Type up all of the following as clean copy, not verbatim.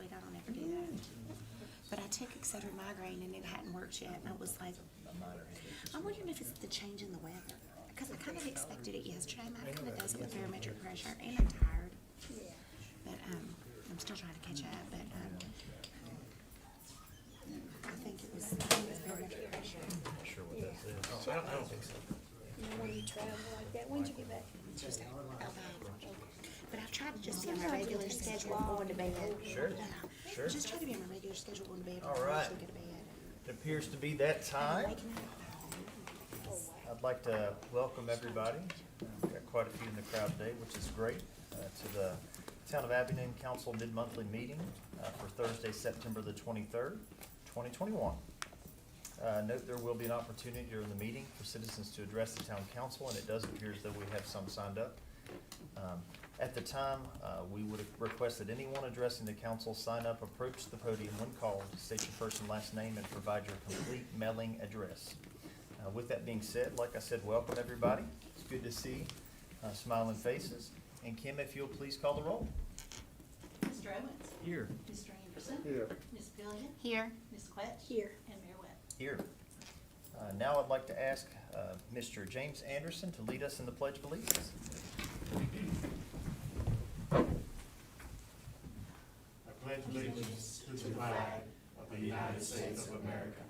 sweet, I don't ever do that. But I took Excedrin migraine and it hadn't worked yet, and I was like, I'm wondering if it's the change in the weather. Because I kind of expected it yesterday. Mine kind of does it with barometric pressure, and I'm tired. But I'm still trying to catch up. But I think it was barometric pressure. I'm not sure what that is. I don't think so. You know, when you travel like that, when'd you get back? Tuesday. But I've tried to just be on my regular schedule going to bed. Sure, sure. Just try to be on my regular schedule going to bed. All right. Go to bed. It appears to be that time. Waking up. I'd like to welcome everybody. We've got quite a few in the crowd today, which is great, to the Town of Abingdon Council mid-monthly meeting for Thursday, September the 23rd, 2021. Note there will be an opportunity during the meeting for citizens to address the town council, and it does appear as though we have some signed up. At the time, we would request that anyone addressing the council sign up, approach the podium when called, state your first and last name, and provide your complete mailing address. With that being said, like I said, welcome everybody. It's good to see smiling faces. And Kim, if you'll please call the roll. Mr. Owens? Here. Mr. Anderson? Here. Ms. Pillion? Here. Ms. Quetch? Here. And Mayor Webb? Here. Now I'd like to ask Mr. James Anderson to lead us in the Pledge of Allegiance. I pledge allegiance to the flag of the United States of America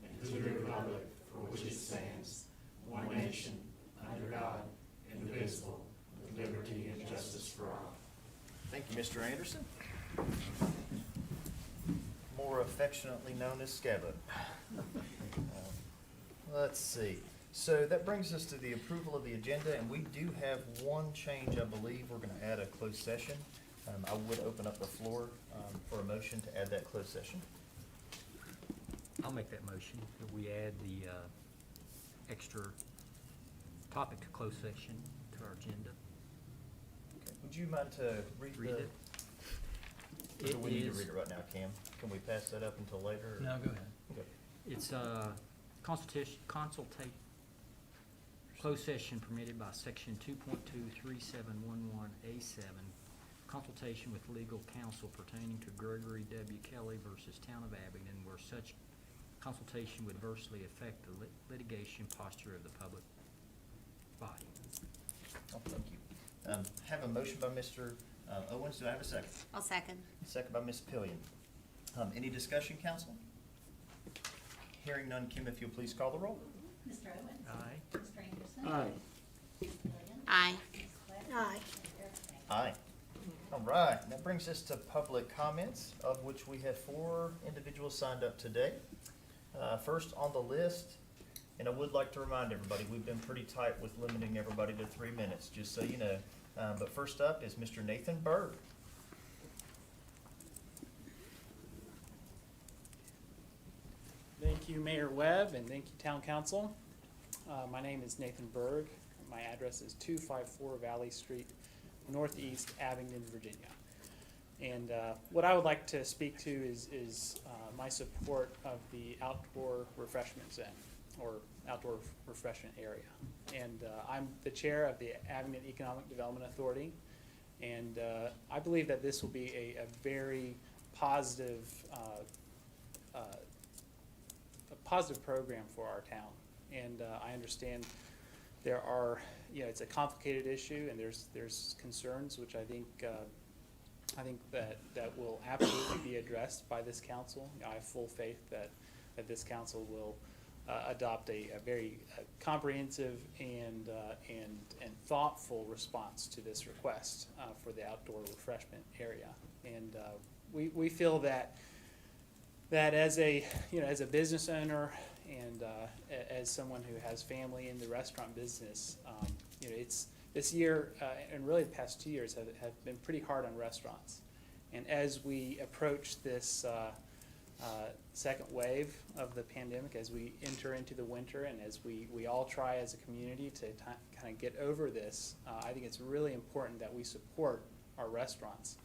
and to the republic for which it stands, one nation, under God, indivisible, with liberty and justice for all. Thank you, Mr. Anderson. More affectionately known as Scabba. Let's see. So that brings us to the approval of the agenda, and we do have one change, I believe. We're going to add a closed session. I would open up the floor for a motion to add that closed session. I'll make that motion, that we add the extra topic to closed session to our agenda. Okay. Would you mind to read Read it? Do we need to is- read it right now, Cam? Can we pass that up until later? or- No, go ahead. Okay. It's closed session permitted by section 2.23711A7, consultation with legal counsel pertaining to Gregory W. Kelly versus Town of Abingdon, where such consultation would adversely affect the litigation posture of the public body. Oh, thank you. Have a motion by Mr. Owens. Do I have a second? I'll second. Second by Ms. Pillion. Any discussion, council? Hearing none, Kim, if you'll please call the roll. Mr. Owens? Aye. Mr. Anderson? Aye. Ms. Pillion? Aye. Ms. Quetch? Aye. Mayor Webb? Aye. All right, that brings us to public comments, of which we have 4 individuals signed up today. First on the list, and I would like to remind everybody, we've been pretty tight with limiting everybody to 3 minutes, just so you know. But first up is Mr. Nathan Berg. Thank you, Mayor Webb, and thank you, Town Council. My name is Nathan Berg. My address is 254 Valley Street, Northeast Abingdon, Virginia. And what I would like to speak to is my support of the outdoor refreshment zone, or outdoor refreshment area. And I'm the chair of the Abingdon Economic Development Authority, and I believe that this will be a very positive program for our town. And I understand there are, it's a complicated issue, and there's concerns which I think that will absolutely be addressed by this council. I have full faith that this council will adopt a very comprehensive and thoughtful response to this request for the outdoor refreshment area. And we feel that as a business owner and as someone who has family in the restaurant business, it's this year and really the past 2 years have been pretty hard on restaurants. And as we approach this second wave of the pandemic, as we enter into the winter, and as we all try as a community to kind of get over this, I think it's really important that we support our restaurants.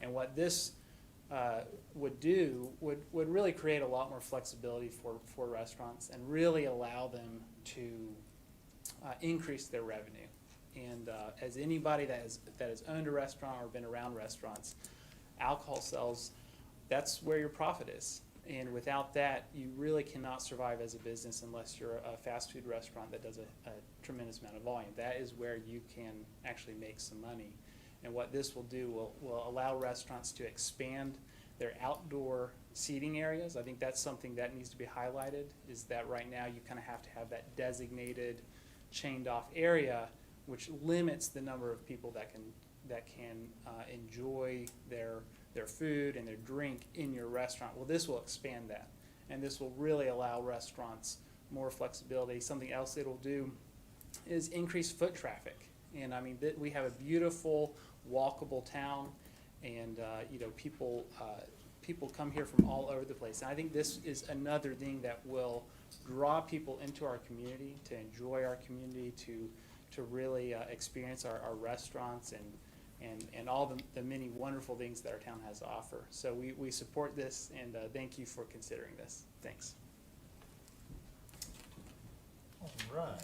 And what this would do would really create a lot more flexibility for restaurants and really allow them to increase their revenue. And as anybody that has owned a restaurant or been around restaurants, alcohol sales that's where your profit is. And without that, you really cannot survive as a business unless you're a fast food restaurant that does a tremendous amount of volume. That is where you can actually make some money. And what this will do will allow restaurants to expand their outdoor seating areas. I think that's something that needs to be highlighted, is that right now you kind of have to have that designated, chained off area, which limits the number of people that can enjoy their food and their drink in your restaurant. Well, this will expand that, and this will really allow restaurants more flexibility. Something else it'll do is increase foot traffic. And I mean, we have a beautiful walkable town, and people come here from all over the place. And I think this is another thing that will draw people into our community, to enjoy our community, to really experience our restaurants and all the many wonderful things that our town has to offer. So we support this, and thank you for considering this. Thanks. All right.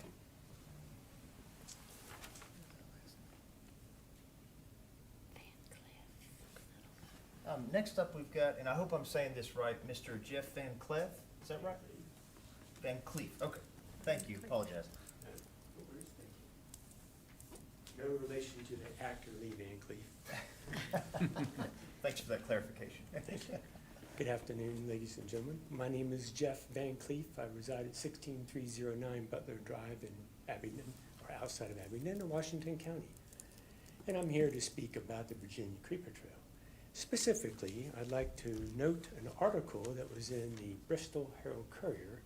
Next up, we've got, and I hope I'm saying this right, Mr. Jeff Van Cleef. Is that right? Van Cleef. Okay. Thank you. Apologize. No relation to the actor Lee Van Cleef. Thanks for that clarification. Good afternoon, ladies and gentlemen. My name is Jeff Van Cleef. I reside at 16309 Butler Drive in Abingdon, or outside of Abingdon, in Washington County. And I'm here to speak about the Virginia Creeper Trail. Specifically, I'd like to note an article that was in the Bristol Herald Courier,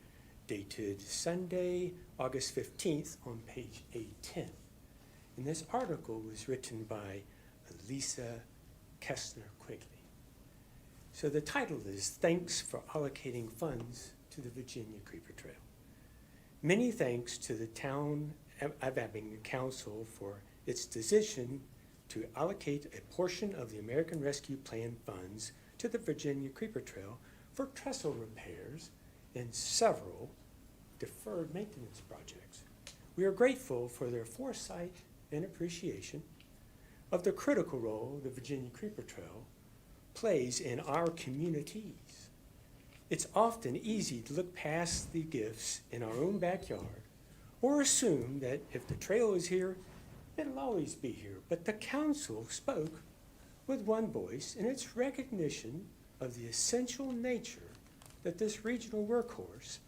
dated Sunday, August 15th, on page A10. And this article was written by Lisa Kestner Quigley. So the title is Thanks for Allocating Funds to the Virginia Creeper Trail. Many thanks to the Town of Abingdon Council for its decision to allocate a portion of the American Rescue Plan funds to the Virginia Creeper Trail for trestle repairs and several deferred maintenance projects. We are grateful for their foresight and appreciation of the critical role the Virginia Creeper Trail plays in our communities. It's often easy to look past the gifts in our own backyard or assume that if the trail is here, it'll always be here. But the council spoke with one voice in its recognition of the essential nature that this regional workhorse,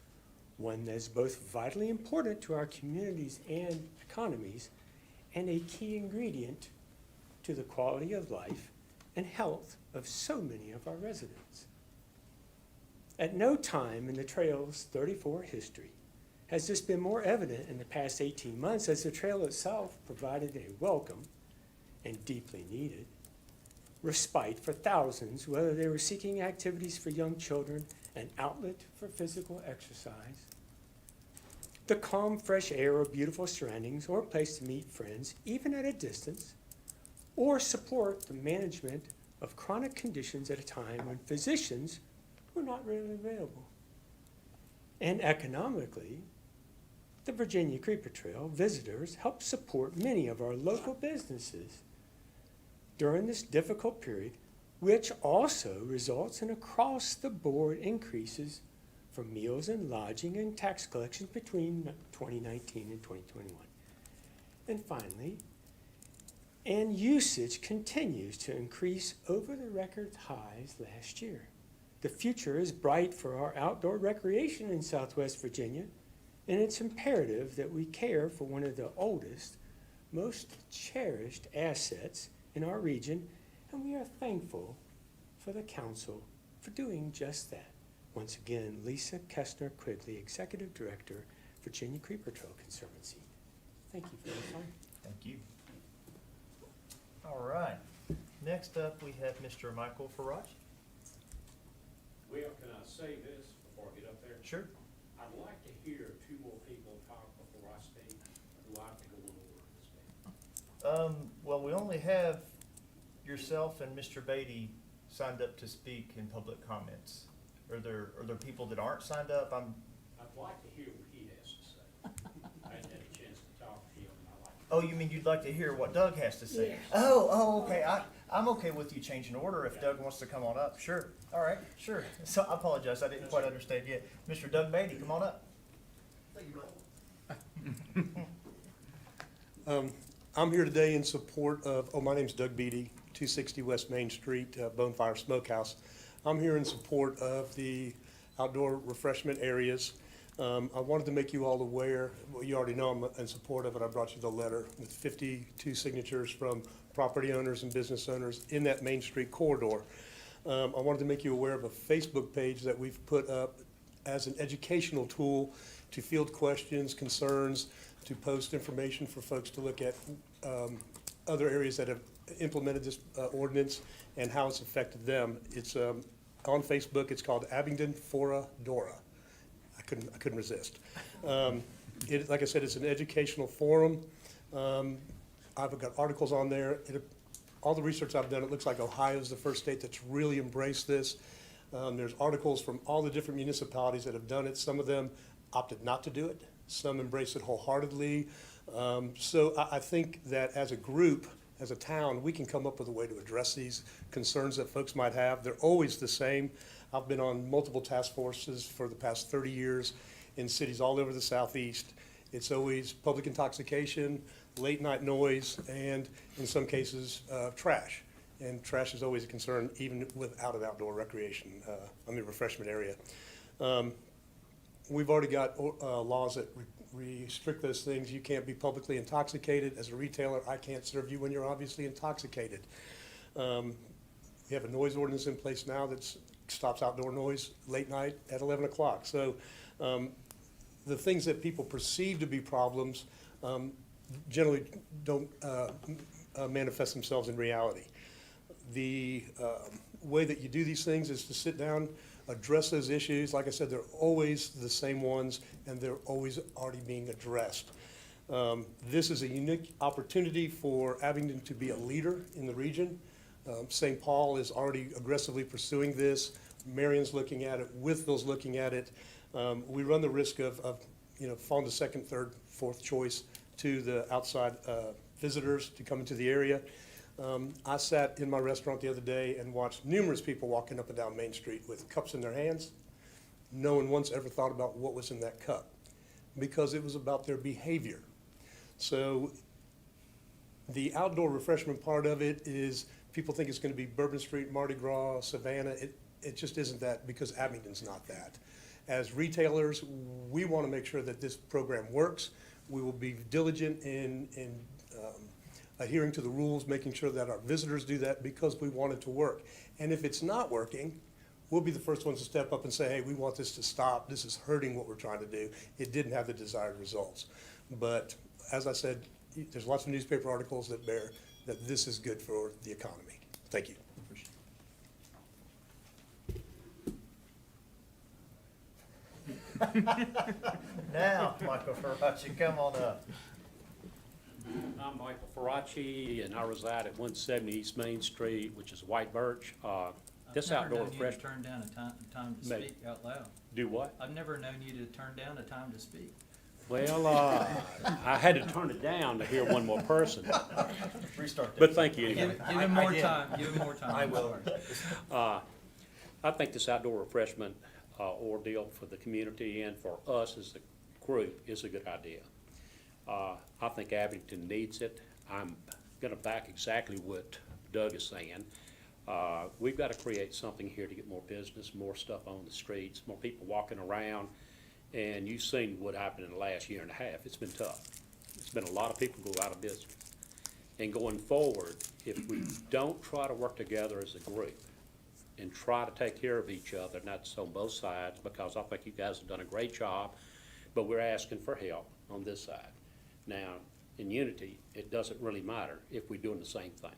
one that's both vitally important to our communities and economies, and a key ingredient to the quality of life and health of so many of our residents. At no time in the trail's 34 history has this been more evident in the past 18 months, as the trail itself provided a welcome and deeply needed respite for thousands, whether they were seeking activities for young children, an outlet for physical exercise, the calm, fresh air of beautiful surroundings, or a place to meet friends, even at a distance, or support the management of chronic conditions at a time when physicians were not readily available. And economically, the Virginia Creeper Trail visitors help support many of our local businesses during this difficult period, which also results in across-the-board increases for meals and lodging and tax collections between 2019 and 2021. And finally, and usage continues to increase over the record highs last year. The future is bright for our outdoor recreation in Southwest Virginia, and it's imperative that we care for one of the oldest, most cherished assets in our region, and we are thankful for the council for doing just that. Once again, Lisa Kestner Quigley, Executive Director, Virginia Creeper Trail Conservancy. Thank you for your time. Thank you. All right. Next up, we have Mr. Michael Farage. Well, can I say this before I get up there? Sure. I'd like to hear two more people talk before I speak. Do I have to go in order to speak? Well, we only have yourself and Mr. Beatty signed up to speak in public comments. Are there people that aren't signed up? I'd like to hear what he has to say. I hadn't had a chance to talk to him, and I like to. Oh, you mean you'd like to hear what Doug has to say? Yes. Oh, okay. I'm okay with you changing order if Doug wants to come on up. Sure. All right, sure. So I apologize, I didn't quite understand yet. Mr. Doug Beatty, come on up. I'm here today in support of, my name's Doug Beatty, 260 West Main Street, Bonefire Smokehouse. I'm here in support of the outdoor refreshment areas. I wanted to make you all aware, well, you already know I'm in support of it. I brought you the letter with 52 signatures from property owners and business owners in that Main Street corridor. I wanted to make you aware of a Facebook page that we've put up as an educational tool to field questions, concerns, to post information for folks to look at other areas that have implemented this ordinance and how it's affected them. It's on Facebook. It's called Abingdon Fora Dora. I couldn't resist. Like I said, it's an educational forum. I've got articles on there. All the research I've done, it looks like Ohio is the first state that's really embraced this. There's articles from all the different municipalities that have done it. Some of them opted not to do it. Some embrace it wholeheartedly. So I think that as a group, as a town, we can come up with a way to address these concerns that folks might have. They're always the same. I've been on multiple task forces for the past 30 years in cities all over the southeast. It's always public intoxication, late night noise, and in some cases, trash. And trash is always a concern, even without an outdoor recreation, refreshment area. We've already got laws that restrict those things. You can't be publicly intoxicated. As a retailer, I can't serve you when you're obviously intoxicated. We have a noise ordinance in place now that stops outdoor noise late night at 11 o'clock. So the things that people perceive to be problems generally don't manifest themselves in reality. The way that you do these things is to sit down, address those issues. Like I said, they're always the same ones, and they're always already being addressed. This is a unique opportunity for Abingdon to be a leader in the region. St. Paul is already aggressively pursuing this. Marion's looking at it. Wytheville's looking at it. We run the risk of falling to second, third, fourth choice to the outside visitors to come into the area. I sat in my restaurant the other day and watched numerous people walking up and down Main Street with cups in their hands. No one once ever thought about what was in that cup because it was about their behavior. So the outdoor refreshment part of it is people think it's going to be Bourbon Street, Mardi Gras, Savannah. It just isn't that because Abingdon's not that. As retailers, we want to make sure that this program works. We will be diligent in adhering to the rules, making sure that our visitors do that because we want it to work. And if it's not working, we'll be the first ones to step up and say, hey, we want this to stop. This is hurting what we're trying to do. It didn't have the desired results. But as I said, there's lots of newspaper articles that bear that this is good for the economy. Thank you. Now, Michael Ferracci, come on up. I'm Michael Ferracci, and I reside at 170 East Main Street, which is White Birch. This outdoor I've never known you to refreshment. turn down a time to Maybe. speak out loud. Do what? I've never known you to turn down a time to speak. Well, I had to turn it down to hear one more person, Restart that. but thank you Give anyway. him I more did. time, give him more time. I will. I think this outdoor refreshment ordeal for the community and for us as a group is a good idea. I think Abingdon needs it. I'm gonna back exactly what Doug is saying. We've got to create something here to get more business, more stuff on the streets, more people walking around. And you've seen what happened in the last year and a half. It's been tough. It's been a lot of people go out of business. And going forward, if we don't try to work together as a group and try to take care of each other, and that's on both sides, because I think you guys have done a great job, but we're asking for help on this side. Now, in unity, it doesn't really matter if we're doing the same thing.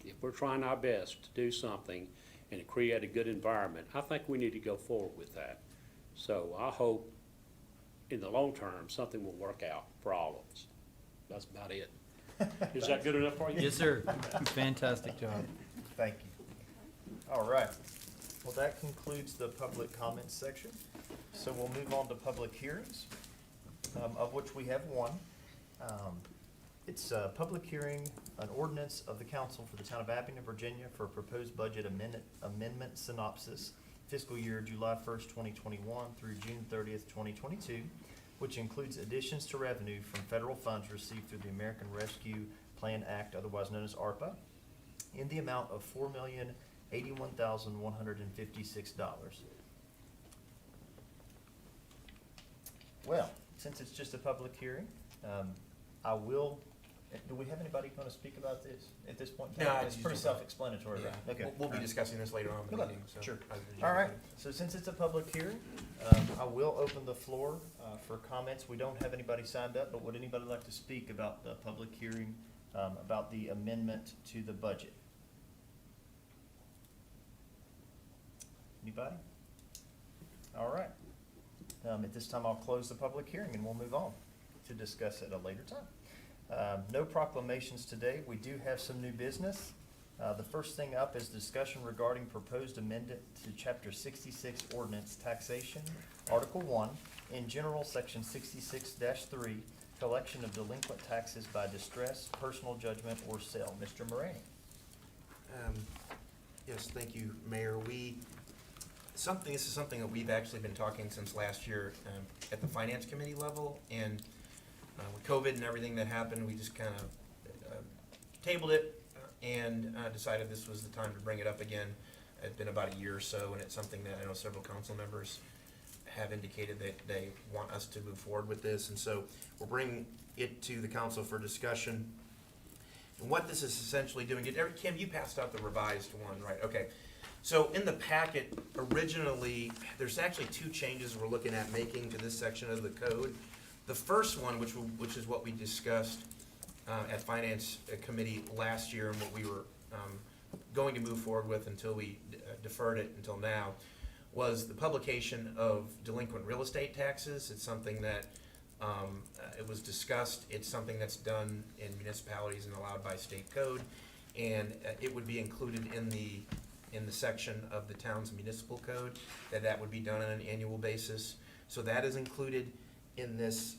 If we're trying our best to do something and to create a good environment, I think we need to go forward with that. So I hope in the long term, something will work out for all of us. That's about it. Is that good enough for you? Yes, sir. Fantastic job. Thank you. All right. Well, that concludes the public comments section. So we'll move on to public hearings, of which we have one. It's a public hearing, an ordinance of the council for the town of Abingdon, Virginia for a proposed budget amendment synopsis fiscal year July 1st, 2021 through June 30th, 2022, which includes additions to revenue from federal funds received through the American Rescue Plan Act, otherwise known as ARPA, in the amount of $4,081,156. Well, since it's just a public hearing, do we have anybody going to speak about this at this point in time? No, It's pretty self-explanatory, right? Okay. We'll be discussing this later on in the Okay, meeting, so. sure. I- All right, so since it's a public hearing, I will open the floor for comments. We don't have anybody signed up, but would anybody like to speak about the public hearing, about the amendment to the budget? Anybody? All right. At this time, I'll close the public hearing and we'll move on to discuss at a later time. No proclamations today. We do have some new business. The first thing up is discussion regarding proposed amendment to Chapter 66 Ordinance Taxation, Article 1, in general, Section 66-3, collection of delinquent taxes by distress, personal judgment, or sale. Mr. Moraney. Yes, thank you, Mayor. This is something that we've actually been talking since last year at the Finance Committee level, and with COVID and everything that happened, we just kind of tabled it and decided this was the time to bring it up again. It's been about a year or so, and it's something that I know several council members have indicated that they want us to move forward with this, and so we're bringing it to the council for discussion. And what this is essentially doing, Kim, you passed out the revised one, right? Okay. So in the packet, originally, there's actually two changes we're looking at making to this section of the code. The first one, which is what we discussed at Finance Committee last year and what we were going to move forward with until we deferred it until now, was the publication of delinquent real estate taxes. It's something that it was discussed. It's something that's done in municipalities and allowed by state code, and it would be included in the section of the town's municipal code that would be done on an annual basis. So that is included in this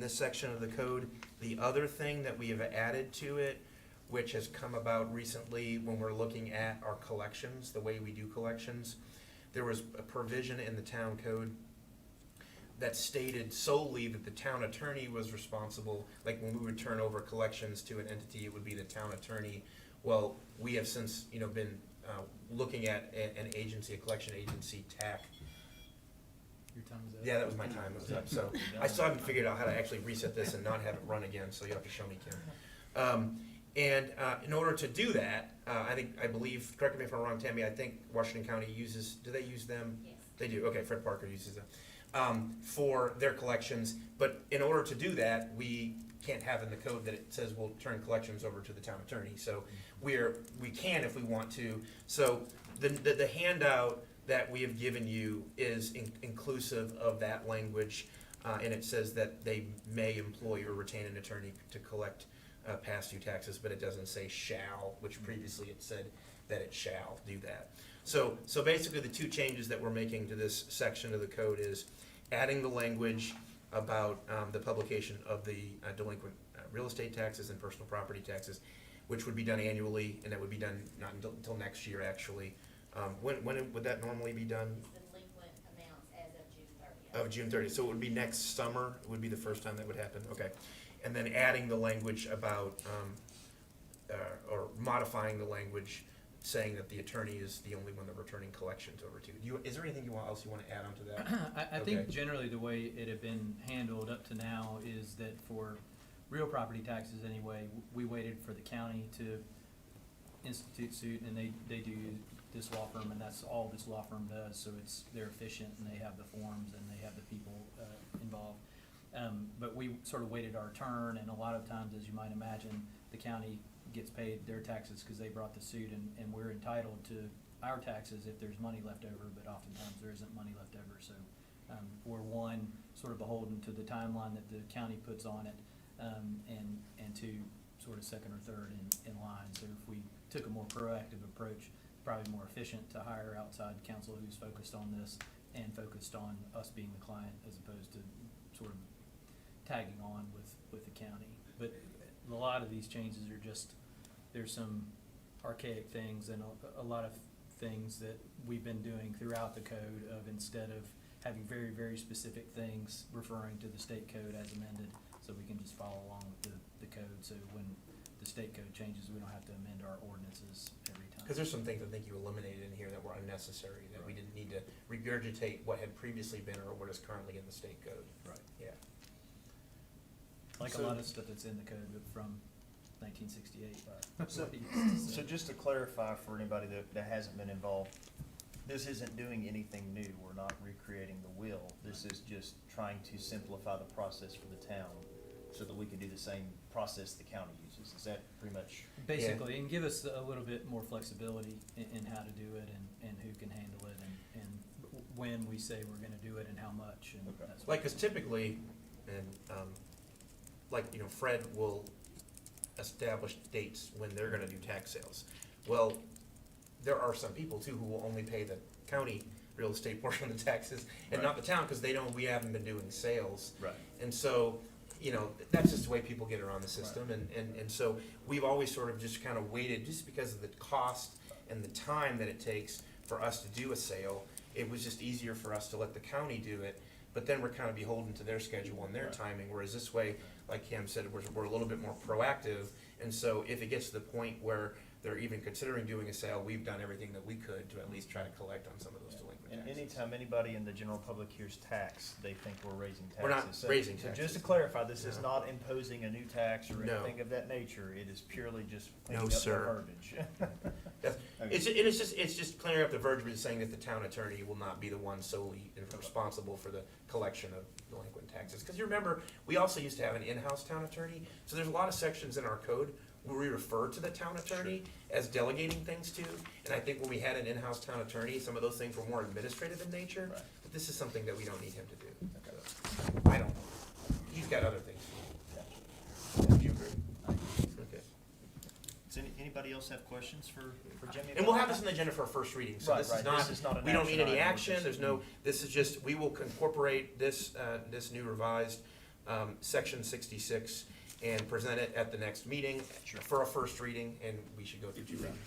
section of the code. The other thing that we have added to it, which has come about recently when we're looking at our collections, the way we do collections, there was a provision in the town code that stated solely that the town attorney was responsible. Like when we would turn over collections to an entity, it would be the town attorney. Well, we have since been looking at an agency, a collection agency, TAC. Your time is up. Yeah, that was my time. It was up. So I still haven't figured out how to actually reset this and not have it run again, so you have to show me, Kim. In order to do that, I believe, correct me if I'm wrong, Tammy, I think Washington County uses, do they use them? Yes. They do, okay, Fred Parker uses them, for their collections. But in order to do that, we can't have in the code that it says we'll turn collections over to the town attorney. So we can if we want to. So the handout that we have given you is inclusive of that language, and it says that they may employ or retain an attorney to collect past due taxes, but it doesn't say shall, which previously it said that it shall do that. So basically the two changes that we're making to this section of the code is adding the language about the publication of the delinquent real estate taxes and personal property taxes, which would be done annually, and that would be done not until next year, actually. When would that normally be done? Delinquent amounts as of June 30th. Of June 30th, so it would be next summer, would be the first time that would happen, okay. And then adding the language about, or modifying the language saying that the attorney is the only one that we're turning collections over to. Is there anything else you want to add on to that? I Okay. think generally the way it had been handled up to now is that for real property taxes anyway, we waited for the county to institute suit, and they do this law firm, and that's all this law firm does, so they're efficient, and they have the forms, and they have the people involved. But we sort of waited our turn, and a lot of times, as you might imagine, the county gets paid their taxes because they brought the suit, and we're entitled to our taxes if there's money left over, but oftentimes there isn't money left over, so we're one, sort of beholden to the timeline that the county puts on it, and two, sort of second or third in line. So if we took a more proactive approach, probably more efficient to hire outside counsel who's focused on this and focused on us being the client as opposed to sort of tagging on with the county. But the lot of these changes are just, there's some archaic things and a lot of things that we've been doing throughout the code of, instead of having very, very specific things referring to the state code as amended, so we can just follow along with the code, so when the state code changes, we don't have to amend our ordinances every time. Because there's some things I think you eliminated in here that were unnecessary, that we didn't need to regurgitate what had previously been or what is currently in the state code. Right. Yeah. Like a So- lot of stuff that's in the code from 1968, but. So just to clarify for anybody that hasn't been involved, this isn't doing anything new. We're not recreating the wheel. This is just trying to simplify the process for the town so that we can do the same process the county uses. Is that pretty much? Basically, and give us a little bit more flexibility in how to do it and who can handle it and when we say we're gonna do it and how much and Okay. that's. Like, because typically, and, like, you know, Fred will establish dates when they're gonna do tax sales. Well, there are some people too who will only pay the county real estate portion of the taxes and not the town, because we haven't been doing sales. Right. And so, you know, that's just the way people get around the system, and so we've always sort of just kind of waited, just because of the cost and the time that it takes for us to do a sale. It was just easier for us to let the county do it, but then we're kind of beholden to their schedule and their Right. timing, whereas this way, like Cam said, we're a little bit more proactive, and so if it gets to the point where they're even considering doing a sale, we've done everything that we could to at least try to collect on some of those delinquent And taxes. anytime anybody in the general public hears tax, they think we're raising taxes. We're not So- raising So just taxes. to clarify, this is No. not imposing a new tax or No. anything of that nature. It is purely just No, cleaning up the sir. verbiage. That's- Okay. It's just clearing up the verbiage and saying that the town attorney will not be the one solely responsible for the collection of delinquent taxes. Because you remember, we also used to have an in-house town attorney, so there's a lot of sections in our code where we refer to the town attorney as delegating things to. And I think when we had an in-house town attorney, some of those things were more administrative in nature. Right. But this is something that we don't need him to do. Okay. So, I don't know. He's got other things to do. Do you agree? Okay. Does anybody else have questions for Jimmy? And we'll have this on the agenda for a first reading, so Right, this right. is not, This is not an we don't need action any item, action, which is- there's no, this is just, we will incorporate this, this new revised, section 66 and present it at the next meeting for a first reading, and we should go through two readings.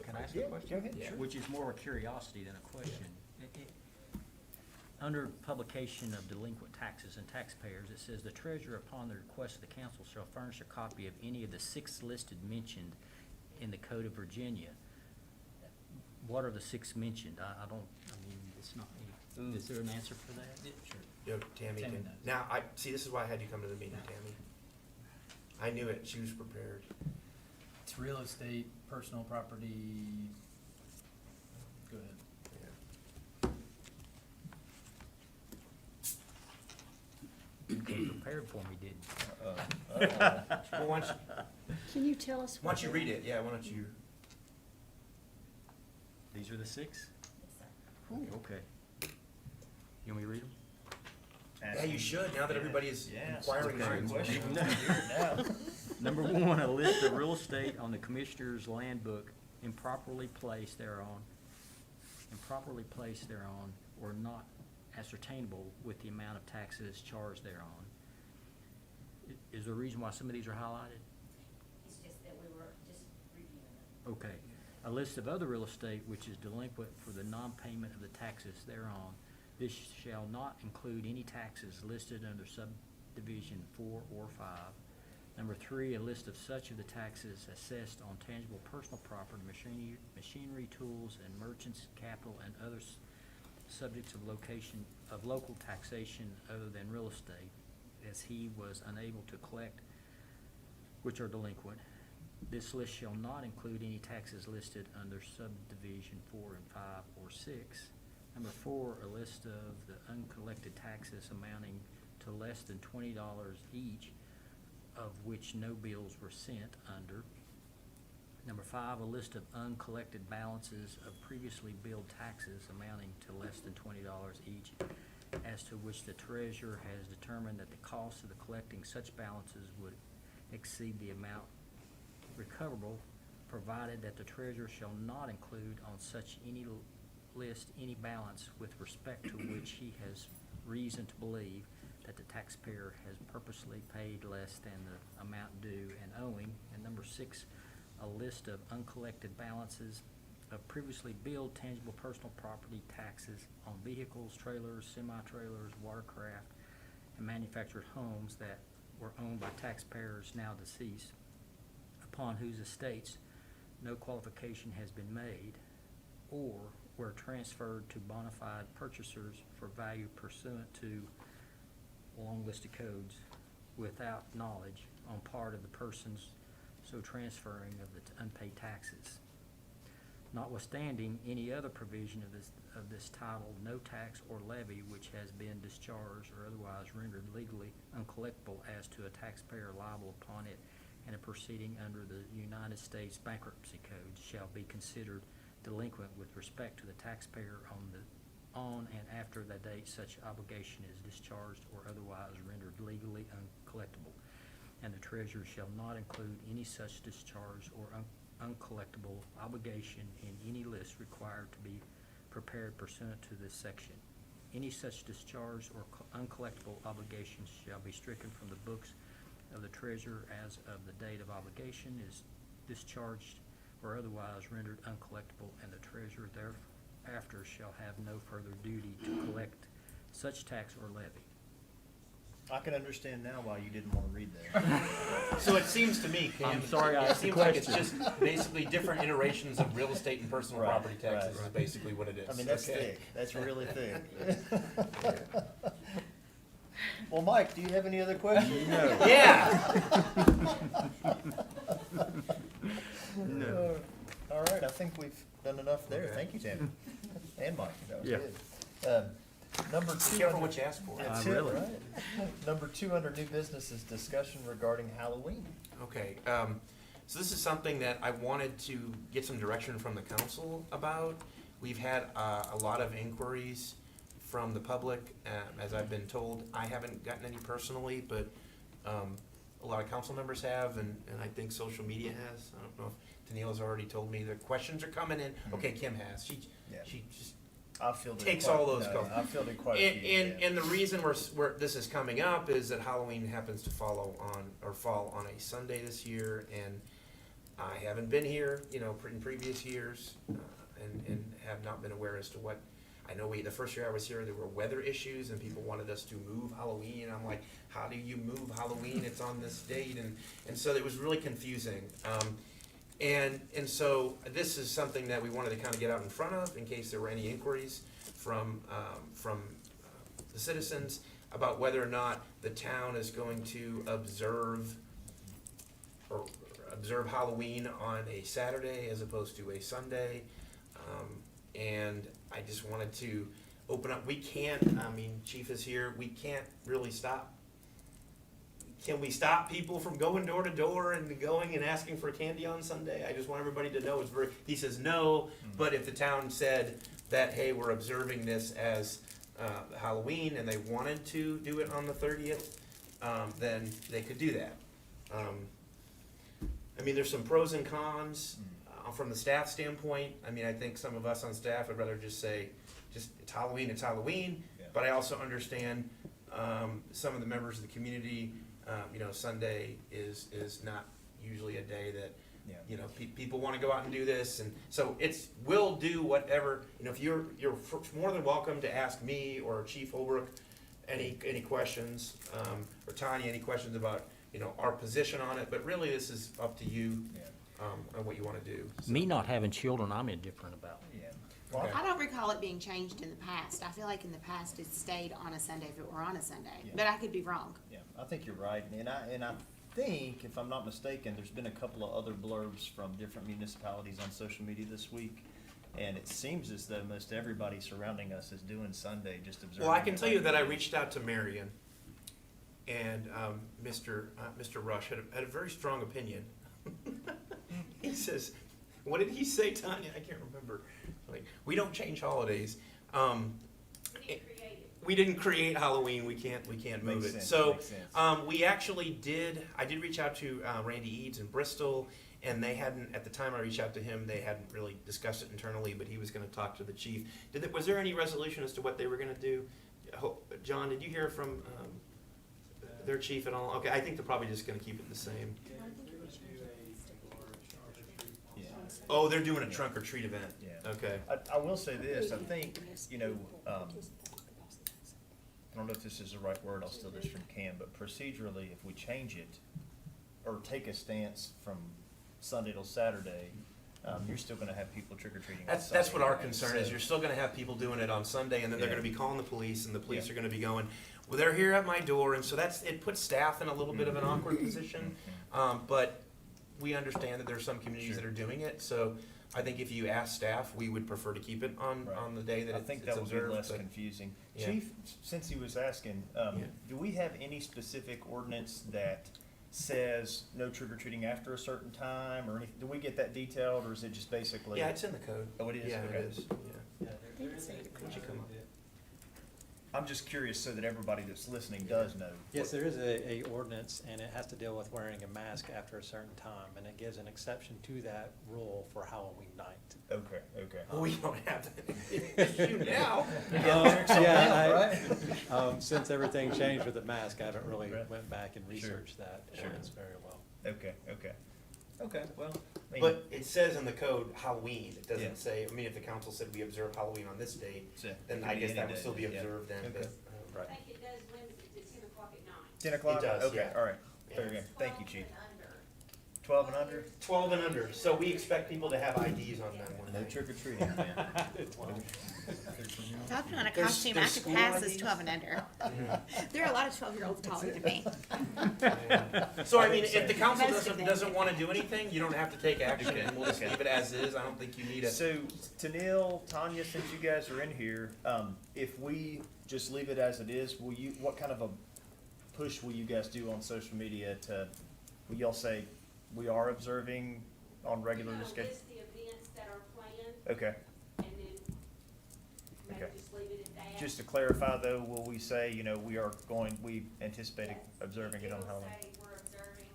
Can I ask Yeah, a question? go ahead, Yeah. sure. Which is more a curiosity than a question. Under publication of delinquent taxes and taxpayers, it says the treasurer, upon the request of the council, shall furnish a copy of any of the 6 listed mentioned in the Code of Virginia. What are the 6 mentioned? I don't, I mean, it's not, is there an answer for that? Yeah, sure. Yo, Tammy Tammy can, knows. now, see, this is why I had you come to the meeting, Tammy. I knew it, she was prepared. It's real estate, personal property. Go ahead. Yeah. You came prepared for me, didn't Well, why don't Can you tell us? why don't you read it, yeah, why don't you? you? These are the 6? Okay. You want me to read them? Yeah, you should, now that everybody is Yeah, inquiring that's a great minds. question. We'll hear it now. Number 1, a list of real estate on the Commissioner's Land Book improperly placed thereon, or not ascertainable with the amount of taxes charged thereon. Is there a reason why some of these are highlighted? It's just that we were just reviewing them. Okay. A list of other real estate which is delinquent for the non-payment of the taxes thereon. This shall not include any taxes listed under subdivision 4 or 5. Number 3, a list of such of the taxes assessed on tangible personal property, machinery, tools, and merchants' capital, and other subjects of local taxation other than real estate, as he was unable to collect, which are delinquent. This list shall not include any taxes listed under subdivision 4 and 5 or 6. Number 4, a list of the uncollected taxes amounting to less than $20 each, of which no bills were sent under. Number 5, a list of uncollected balances of previously billed taxes amounting to less than $20 each, as to which the treasurer has determined that the cost of the collecting such balances would exceed the amount recoverable, provided that the treasurer shall not include on such any list any balance with respect to which he has reason to believe that the taxpayer has purposely paid less than the amount due and owing. And number 6, a list of uncollected balances of previously billed tangible personal property taxes on vehicles, trailers, semi-trailers, watercraft, and manufactured homes that were owned by taxpayers now deceased, upon whose estates no qualification has been made, or were transferred to bona fide purchasers for value pursuant to a long list of codes without knowledge on part of the persons so transferring of the unpaid taxes. Notwithstanding any other provision of this title, no tax or levy which has been discharged or otherwise rendered legally uncollectible as to a taxpayer liable upon it in a proceeding under the United States Bankruptcy Code shall be considered delinquent with respect to the taxpayer on and after the date such obligation is discharged or otherwise rendered legally uncollectible, and the treasurer shall not include any such discharged or uncollectible obligation in any list required to be prepared pursuant to this section. Any such discharged or uncollectible obligations shall be stricken from the books of the treasurer as of the date of obligation is discharged or otherwise rendered uncollectible, and the treasurer thereafter shall have no further duty to collect such tax or levy. I can understand now why you didn't want to read that. So it seems to me, Cam, I'm sorry I it asked the seems like it's question. just basically different iterations of real estate and personal Right, property taxes right. is basically what it is. I mean, that's Okay. thick, that's really thick. Well, Mike, do you have any other questions? No. Yeah. No. All right, I think we've done enough there. Okay. Thank you, Tammy. And Mike, that was Yeah. good. Number Be 2. careful what you ask for. That's it, Really? right? Number 2 under new business is discussion regarding Halloween. Okay, so this is something that I wanted to get some direction from the council about. We've had a lot of inquiries from the public, as I've been told. I haven't gotten any personally, but a lot of council members have, and I think social media has. I don't know if Daniela's already told me the questions are coming in. Okay, Kim has. She just I fielded Takes quite- all those no, calls. I fielded quite a few. And, yeah. and the reason this is coming up is that Halloween happens to fall on a Sunday this year, and I haven't been here, in previous years, and have not been aware as to what. I know the first year I was here, there were weather issues, and people wanted us to move Halloween, and I'm like, how do you move Halloween? It's on this date, and so it was really confusing. And so this is something that we wanted to kind of get out in front of in case there were any inquiries from the citizens about whether or not the town is going to observe Halloween on a Saturday as opposed to a Sunday. And I just wanted to open up, Chief is here, we can't really stop. Can we stop people from going door to door and going and asking for candy on Sunday? I just want everybody to know he says no, but if the town said that, hey, we're observing this as Halloween and they wanted to do it on the 30th, then they could do that. There's some pros and cons from the staff standpoint. I think some of us on staff would rather just say, it's Halloween, Yeah. but I also understand some of the members of the community. Sunday is not usually a day that, Yeah. people want to go out and do this, and so we'll do whatever, if you're more than welcome to ask me or Chief Holbrook any questions, or Tanya, any questions about, our position on it, but really this is up to you, Yeah. on what you want to do. Me not having children, I'm indifferent about. Yeah. Well, Okay. I don't recall it being changed in the past. I feel like in the past it stayed on a Sunday if it were on a Sunday, Yeah. but I could be wrong. Yeah, I think you're right, and I think, if I'm not mistaken, there's been a couple of other blurbs from different municipalities on social media this week, and it seems as though most everybody surrounding us is doing Sunday, just observing. Well, I can it tell you like that I we- reached out to Marion, and Mr. Rush had a very strong opinion. He says, what did he say, Tanya? I can't remember. Like, we don't change holidays. We didn't create Halloween. We can't move Makes it. sense, So makes sense. we actually did. I did reach out to Randy Eads in Bristol, and they hadn't, at the time I reached out to him, they hadn't really discussed it internally, but he was going to talk to the chief. Was there any resolution as to what they were going to do? John, did you hear from their chief and all, okay, I think they're probably just gonna keep it the same. Yeah. Oh, they're doing a trunk or treat event? Yeah. Okay. I will say this, I think, you know, I don't know if this is the right word, I'll steal this from Cam, but procedurally, if we change it, or take a stance from Sunday till Saturday, you're still gonna have people trick or treating on Sunday. That's what our and concern is. so- You're still gonna have people doing it on Sunday, and then they're Yeah. gonna be calling the police, and the police Yeah. are gonna be going, well, they're here at my door, and so it puts staff in a little bit of an awkward position. But we understand that there are some communities that Sure. are doing it, so I think if you ask staff, we would prefer to keep it on Right. the day that I it's think that would be observed, less but- confusing. Yeah. Chief, since he was asking, Yeah. do we have any specific ordinance that says no trick or treating after a certain time, or do we get that detailed, or is it just basically? Yeah, it's in the code. Oh, it is? Yeah, Okay. it is, yeah. Would you come up? I'm just curious so that everybody that's listening does know. Yes, there is a ordinance, and it has to deal with wearing a mask after a certain time, and it gives an exception to that rule for Halloween night. Okay, okay. Well, we don't have that issue now. Since everything changed with the mask, I haven't really Right. went back and Sure. researched that Sure. ordinance very well. Okay, okay. Okay, well, I mean, But it says in the code Halloween, it Yeah. doesn't say, I mean, if the council said we observe Halloween on this date, so it then could I be guess any that would day, still be yeah. observed then, but. Okay. I think it does Wednesday to 10 o'clock at night. 10 o'clock? does, Okay, yeah. all right. Very Yeah. good. Thank you, Chief. 12 and under. 12 and under? 12 and under, so we expect people to have IDs on them one No night. trick or treating then. If I put on a There's- costume, I there's could school pass as IDs? 12 and under. There are a lot of 12-year-olds taller than me. So I mean, if the council Most of them. doesn't wanna do anything, you don't have to take action, Okay, and we'll just okay. leave it as is, I don't think you need a. So, Tanil, Tanya, since you guys are in here, if we just leave it as it is, what kind of a push will you guys do on social media will y'all say, we are observing on regular We're gonna schedule? list the events that are planned, Okay, and then maybe Okay. just leave it at that. just to clarify though, will we say, we anticipate Yes. observing it on will Halloween? say we're observing,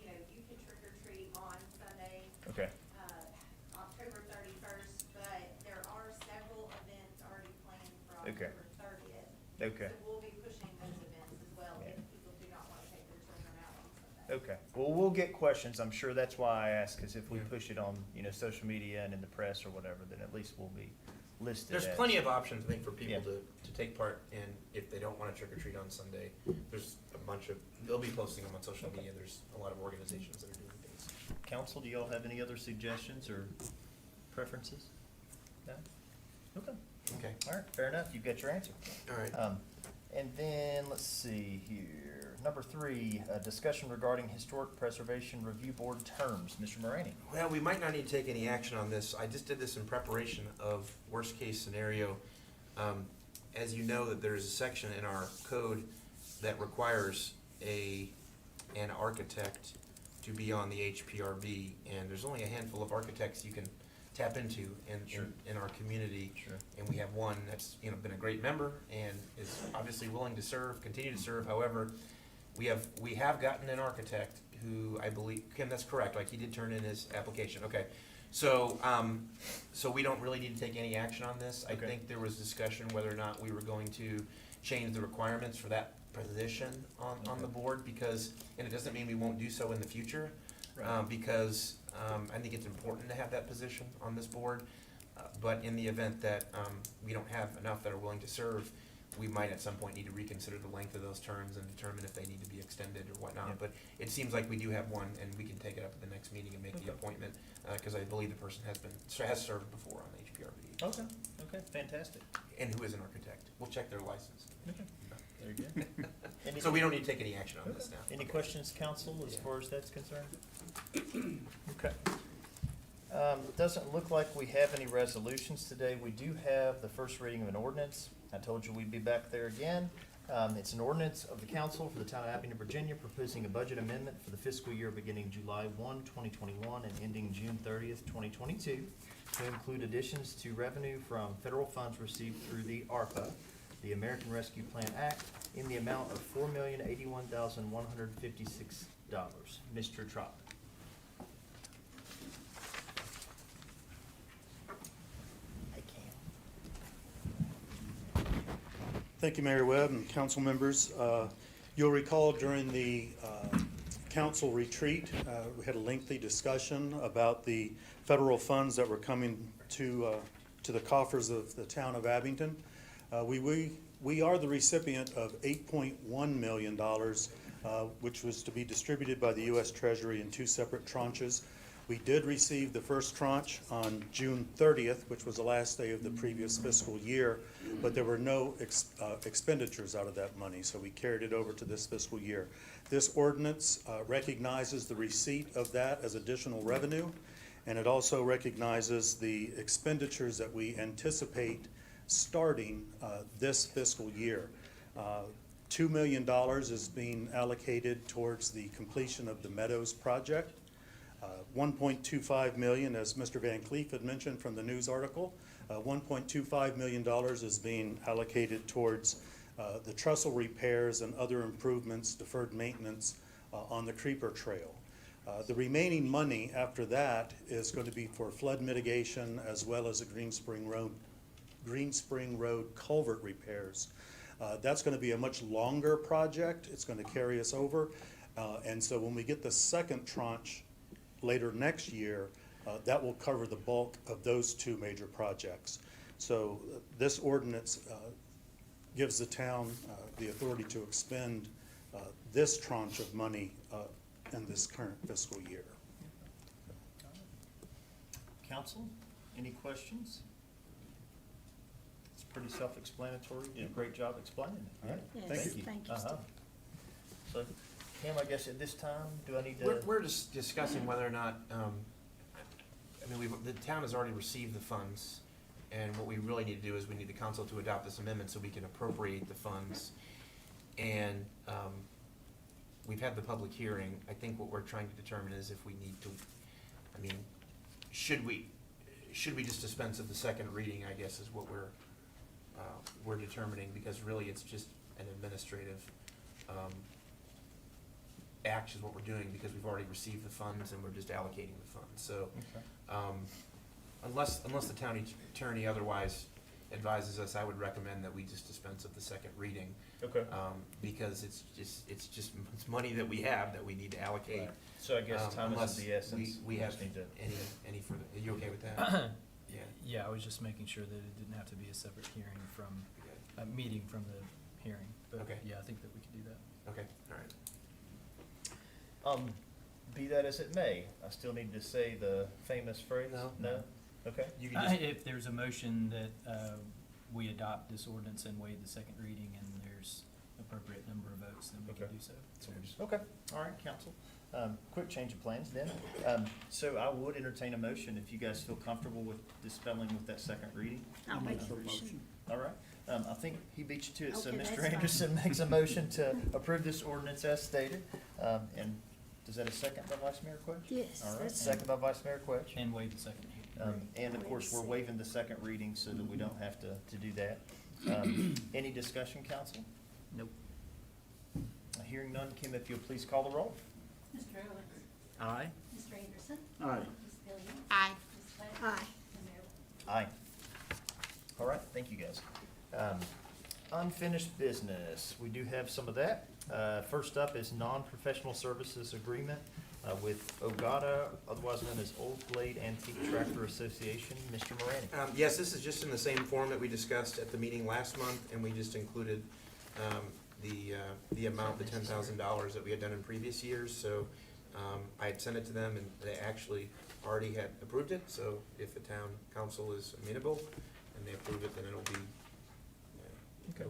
you can trick or treat on Sunday, Okay, October 31st, but there are several events already planned for Okay. October 30th. okay. So we'll be pushing those events as well if Yeah. people do not want to take their children out on Sunday. Okay, well, we'll get questions, I'm sure that's why I asked, because if we Yeah. push it on, social media and in the press or whatever, then at least we'll be listed There's as- plenty of options, I think, for people Yeah. to take part in, if they don't wanna trick or treat on Sunday. There's a bunch of, they'll be posting them on social media, there's a lot of organizations that are doing things. Council, do y'all have any other suggestions or preferences? No? Okay, Okay, all right, fair enough, you've got your answer. all right. And then, let's see here, number 3, discussion regarding Historic Preservation Review Board terms, Mr. Moraney. Well, we might not need to take any action on this. I just did this in preparation of worst-case scenario. As you know, that there's a section in our code that requires an architect to be on the HPRB, and there's only a handful of architects you can tap into in our community. Sure. And we have one that's, been a great member and is obviously willing to serve, continue to serve. However, we have gotten an architect who I believe, Kim, that's correct, like he did turn in his application, okay. So we don't really need to take any action on this. I Okay. think there was discussion whether or not we were going to change the requirements for that position on the board, because, and it doesn't mean we won't do so in the future. Right. Because I think it's important to have that position on this board. But in the event that we don't have enough that are willing to serve, we might at some point need to reconsider the length of those terms and determine if they need to be extended or whatnot. Yeah. But it seems like we do have one, and we can take it up at the next meeting and make the Okay. appointment, because I believe the person has served before on HPRB. Okay, okay, fantastic. And who is an architect. We'll check their license. Okay, very good. Any- So we don't need to take any action on this Okay. now. Any Okay. questions, council, as Yeah. far as that's concerned? Okay. Doesn't look like we have any resolutions today. We do have the first reading of an ordinance. I told you we'd be back there again. It's an ordinance of the council for the town of Abingdon, Virginia, proposing a budget amendment for the fiscal year beginning July 1, 2021, and ending June 30th, 2022, to include additions to revenue from federal funds received through the ARPA, the American Rescue Plan Act, in the amount of $4,081,156. Mr. Trop. Thank you, Mayor Webb and council members. You'll recall during the council retreat, we had a lengthy discussion about the federal funds that were coming to the coffers of the town of Abingdon. We are the recipient of $8.1 million, which was to be distributed by the U.S. Treasury in 2 separate tranches. We did receive the first tranche on June 30th, which was the last day of the previous fiscal year, but there were no expenditures out of that money, so we carried it over to this fiscal year. This ordinance recognizes the receipt of that as additional revenue, and it also recognizes the expenditures that we anticipate starting this fiscal year. $2 million is being allocated towards the completion of the Meadows project. $1.25 million, as Mr. Van Cleef had mentioned from the news article, $1.25 million is being allocated towards the trestle repairs and other improvements, deferred maintenance on the Creeper Trail. The remaining money after that is going to be for flood mitigation as well as a Green Spring Road culvert repairs. That's going to be a much longer project. It's going to carry us over. And so when we get the second tranche later next year, that will cover the bulk of those 2 major projects. So this ordinance gives the town the authority to expend this tranche of money in this current fiscal year. Council, any questions? It's pretty self-explanatory. You did a great job explaining it. All right, Yes, thank you. thank you, Uh-huh. So, Cam, I guess at this time, do I need to? We're just discussing whether or not, I mean, the town has already received the funds, and what we really need to do is we need the council to adopt this amendment so we can appropriate the funds. And we've had the public hearing. I think what we're trying to determine is if we need to, I mean, should we just dispense of the second reading, I guess, is what we're determining, because really it's just an administrative act is what we're doing, because we've already received the funds and we're just allocating the funds. So unless the town attorney otherwise advises us, I would recommend that we just dispense of the second reading. Okay. Because it's money that we have that we need to allocate. Right. So I guess time is of the essence. We have just need to. any further, are you okay with that? Yeah. Yeah, I was just making sure that it didn't have to be a separate hearing from, a meeting from the hearing. But Okay. yeah, I think that we could do that. Okay, all right. Be that as it may, I still need to say the famous phrase? No. Okay. You can just, If there's a motion that we adopt this ordinance and waive the second reading and there's appropriate number of votes, then we can Okay. do so. Okay, all right, council. Quick change of plans then. So I would entertain a motion if you guys feel comfortable with dispelling with that second reading. I'll make the motion. All right, I think he beat you to it, so Okay, that's Mr. fine. Anderson makes a motion to approve this ordinance as stated. And is that a second by Vice Mayor Quetch? Yes, All right, that's- second by Vice Mayor Quetch. And waive the second reading. And of course, we're waiving the second reading so that we don't have to do that. Any discussion, council? Nope. Hearing none, Kim, if you'll please call the roll. Mr. Owens? Aye. Mr. Anderson? Aye. Ms. Billions? Aye. Ms. Clay? Aye. And Mayor White? Aye. All right, thank you, guys. Unfinished business, we do have some of that. First up is non-professional services agreement with Ogata, otherwise known as Old Blade Antique Tractor Association. Mr. Morani. yes, this is just in the same form that we discussed at the meeting last month, and we just included the amount, the $10,000 that we had done in previous years. So I had sent it to them, and they actually already had approved it. So if the town council is amenable and they approve it, then it'll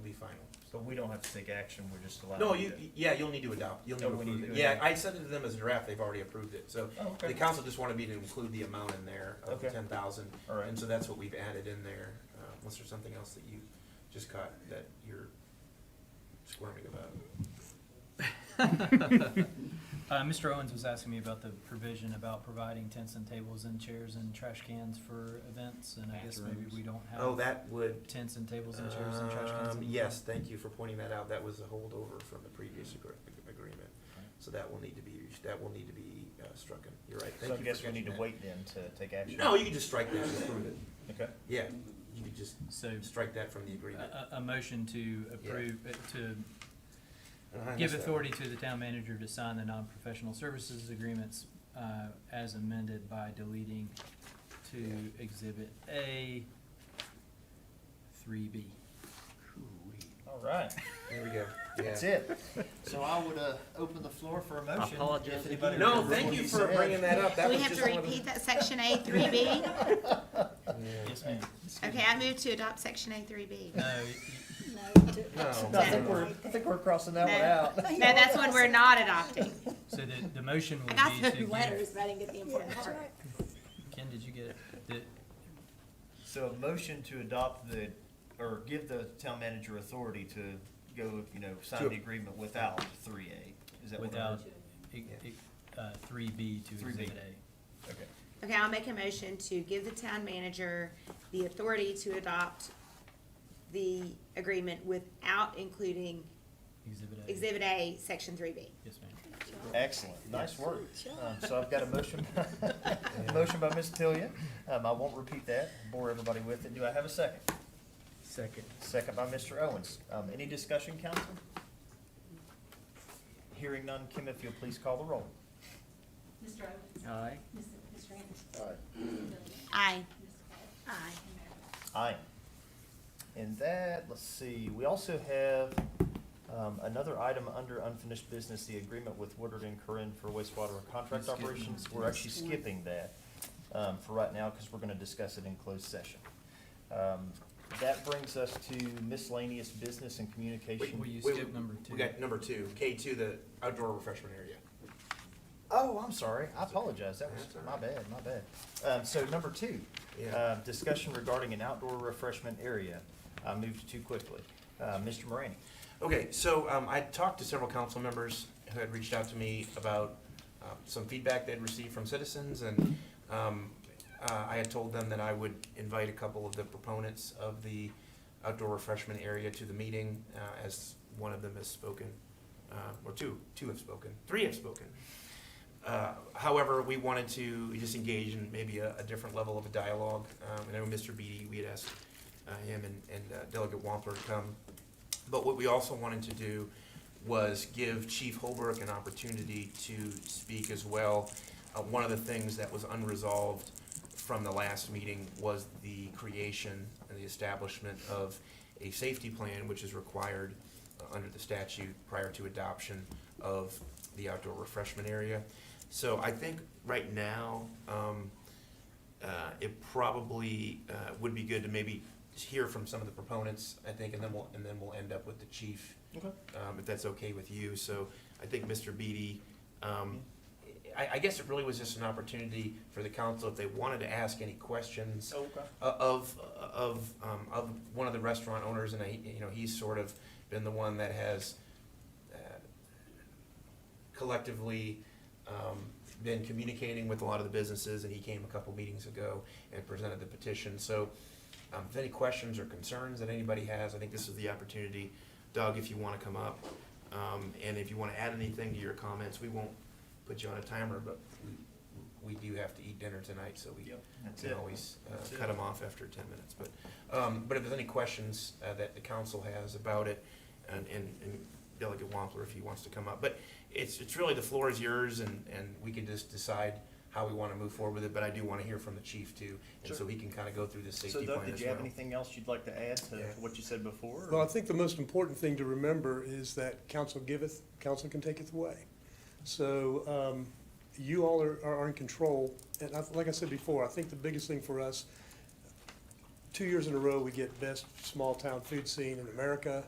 be final. So we don't have to take action, we're just allowed. No, to- you'll need to adopt, you'll need Oh, to we need approve to it. do Yeah, it. I sent it to them as a draft, they've already approved it. So Oh, okay. the council just wanted me to include the amount in there of the Okay. 10,000. All right. And so that's what we've added in there, unless there's something else that you just caught that you're squirming about. Mr. Owens was asking me about the provision about providing tents and tables and chairs and trash cans for events, and I guess maybe Bathrooms. we don't Oh, have that would, tents and tables and chairs and trash cans. anymore. yes, thank you for pointing that out. That was a holdover from the previous agreement. So that will need to be, strucken. You're right. So I Thank you guess for we need catching to that. wait then to take action. No, you can just strike that and approve it. Okay. Yeah, you could just So strike that from the agreement. a motion to approve, to I Give missed that. authority to the town manager to sign the non-professional services agreements as amended by deleting to Exhibit A 3B. All right, There we go. that's it. So I would open the floor for a motion. apologize If anybody No, remembers thank what you he for said. bringing that up. That Do we was have to just one of the- repeat that section A 3B? Yes, ma'am. Okay, I move to adopt section A 3B. No, No. I think we're crossing that one out. No, that's one we're not adopting. so the motion I would got be the to give, letters, but I didn't get the important part. Ken, did you get it? The- So a motion to adopt or give the town manager authority to go, sign To- the agreement without 3A. Is that what I Without heard? 3B to 3B. Exhibit A. Okay. Okay, I'll make a motion to give the town manager the authority to adopt the agreement without including Exhibit A. Exhibit A, section 3B. Yes, ma'am. Excellent, nice work. So I've got a motion, motion by Ms. Tillion. I won't repeat that, bore everybody with it. Do I have a second? Second. Second by Mr. Owens. Any discussion, council? Hearing none, Kim, if you'll please call the roll. Mr. Owens? Aye. Mr. Randall? Aye. Aye. Aye. And that, let's see, we also have another item under unfinished business, the agreement with Woodard and Corinne for wastewater contract Skip it. operations. We're actually skipping that for right now because we're going to discuss it in closed session. That brings us to miscellaneous business and communication. Will you Wait, skip number 2? We got number 2, K2, the outdoor refreshment area. Oh, I'm sorry. I apologize. That was That's all my right. bad, my bad. So number 2, Yeah. discussion regarding an outdoor refreshment area. I moved too quickly. Mr. Moraney. Okay, so I talked to several council members who had reached out to me about some feedback they'd received from citizens, and I had told them that I would invite a couple of the proponents of the outdoor refreshment area to the meeting, as one of them has spoken, or two have spoken, 3 have spoken. However, we wanted to just engage in maybe a different level of a dialogue. I know Mr. Beatty, we had asked him and Delegate Wampler to come. But what we also wanted to do was give Chief Holbrook an opportunity to speak as well. One of the things that was unresolved from the last meeting was the creation and the establishment of a safety plan, which is required under the statute prior to adoption of the outdoor refreshment area. So I think right now, it probably would be good to maybe hear from some of the proponents, I think, and then we'll end up with the chief, if that's okay with you. So I think Mr. Beatty, I guess it really was just an opportunity for the council, if they wanted to ask any questions of one of the restaurant owners, and he's sort of been the one that has collectively been communicating with a lot of the businesses, and he came a couple meetings ago and presented the petition. So if any questions or concerns that anybody has, I think this is the opportunity. Doug, if you want to come up, and if you want to add anything to your comments, we won't put you on a timer, but we do have to eat dinner tonight, so we can always cut them off after 10 minutes. But if there's any questions that the council has about it, and Delegate Wampler, if he wants to come up. But it's really, the floor is yours, and we can just decide how we want to move forward with it, but I do want to hear from the chief too, and so he can kind of go through the safety plan as well. So Doug, did you have anything else you'd like to add to what you said before? Well, I think the most important thing to remember is that council giveth, council can taketh away. So you all are in control, and like I said before, I think the biggest thing for us, 2 years in a row, we get best small town food scene in America.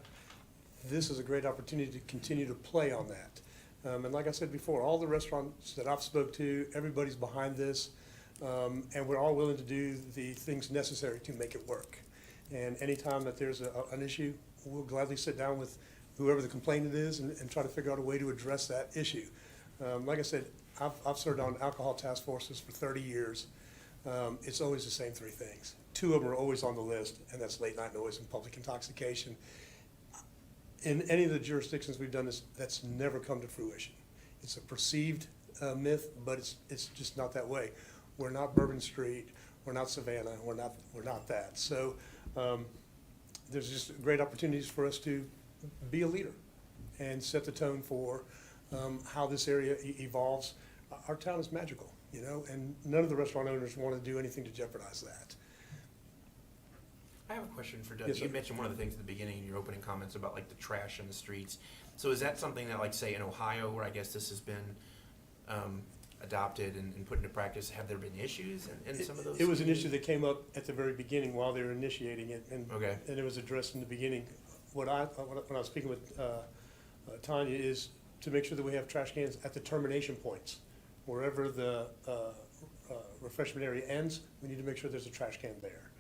This is a great opportunity to continue to play on that. And like I said before, all the restaurants that I've spoke to, everybody's behind this, and we're all willing to do the things necessary to make it work. And anytime that there's an issue, we'll gladly sit down with whoever the complainant is and try to figure out a way to address that issue. Like I said, I've served on alcohol task forces for 30 years. It's always the same 3 things. 2 of them are always on the list, and that's late night noise and public intoxication. In any of the jurisdictions we've done this, that's never come to fruition. It's a perceived myth, but it's just not that way. We're not Bourbon Street, we're not Savannah, we're not that. So there's just great opportunities for us to be a leader and set the tone for how this area evolves. Our town is magical, you know, and none of the restaurant owners want to do anything to jeopardize that. I have a question for Doug. Yes, You sir. mentioned one of the things at the beginning in your opening comments about like the trash in the streets. So is that something that, like, say in Ohio, where I guess this has been adopted and put into practice, have there been issues in some of those? It was an issue that came up at the very beginning while they were initiating it, and Okay. it was addressed in the beginning. When I was speaking with Tanya, is to make sure that we have trash cans at the termination points. Wherever the refreshment area ends, we need to make sure there's a trash can there.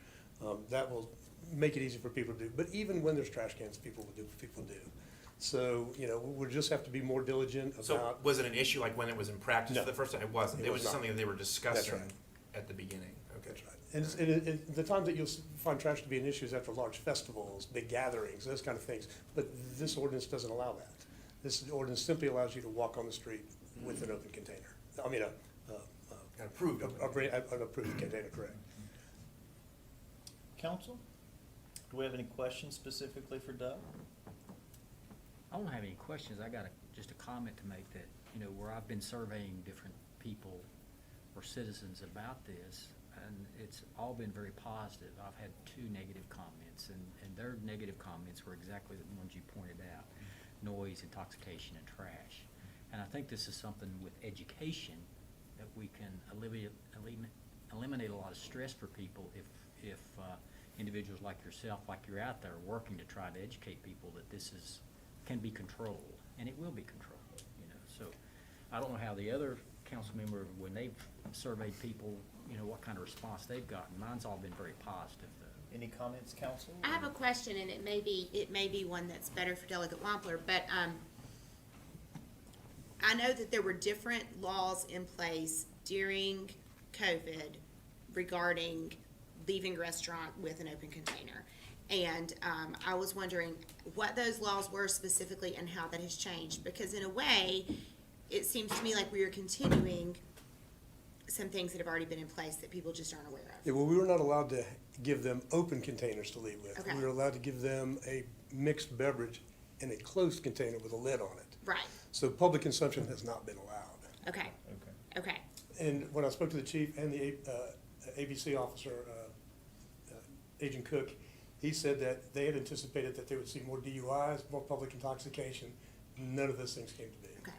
That will make it easy for people to do. But even when there's trash cans, people will do what people do. So, you know, we'll just have to be more diligent So about. was it an issue like when it was in practice No. for the first time? It wasn't. It It was was just not. something that they were discussing right. at the beginning. Okay. That's right. And the time that you'll find trash to be an issue is after large festivals, big gatherings, those kind of things. But this ordinance doesn't allow that. This ordinance simply allows you to walk on the street with an open container. I mean, An approved. an approved container, correct. Council, do we have any questions specifically for Doug? I don't have any questions. I got just a comment to make that, you know, where I've been surveying different people or citizens about this, and it's all been very positive. I've had 2 negative comments, and their negative comments were exactly the ones you pointed out: noise, intoxication, and trash. And I think this is something with education that we can eliminate a lot of stress for people if individuals like yourself, like you're out there working to try to educate people that this can be controlled, and it will be controlled, you know. So I don't know how the other council member, when they've surveyed people, you know, what kind of response they've gotten. Mine's all been very positive, though. Any comments, council? I have a question, and it may be one that's better for Delegate Wampler, but, I know that there were different laws in place during COVID regarding leaving a restaurant with an open container. And, I was wondering what those laws were specifically and how that has changed, because in a way, it seems to me like we are continuing some things that have already been in place that people just aren't aware of. Yeah, well, we were not allowed to give them open containers to leave with. Okay. We were allowed to give them a mixed beverage in a closed container with a lid on it. Right, So public consumption has not been allowed. okay, Okay. okay, And when I spoke to the chief and the ABC officer, Agent Cook, he said that they had anticipated that they would see more DUIs, more public intoxication. None of those things came to be. okay.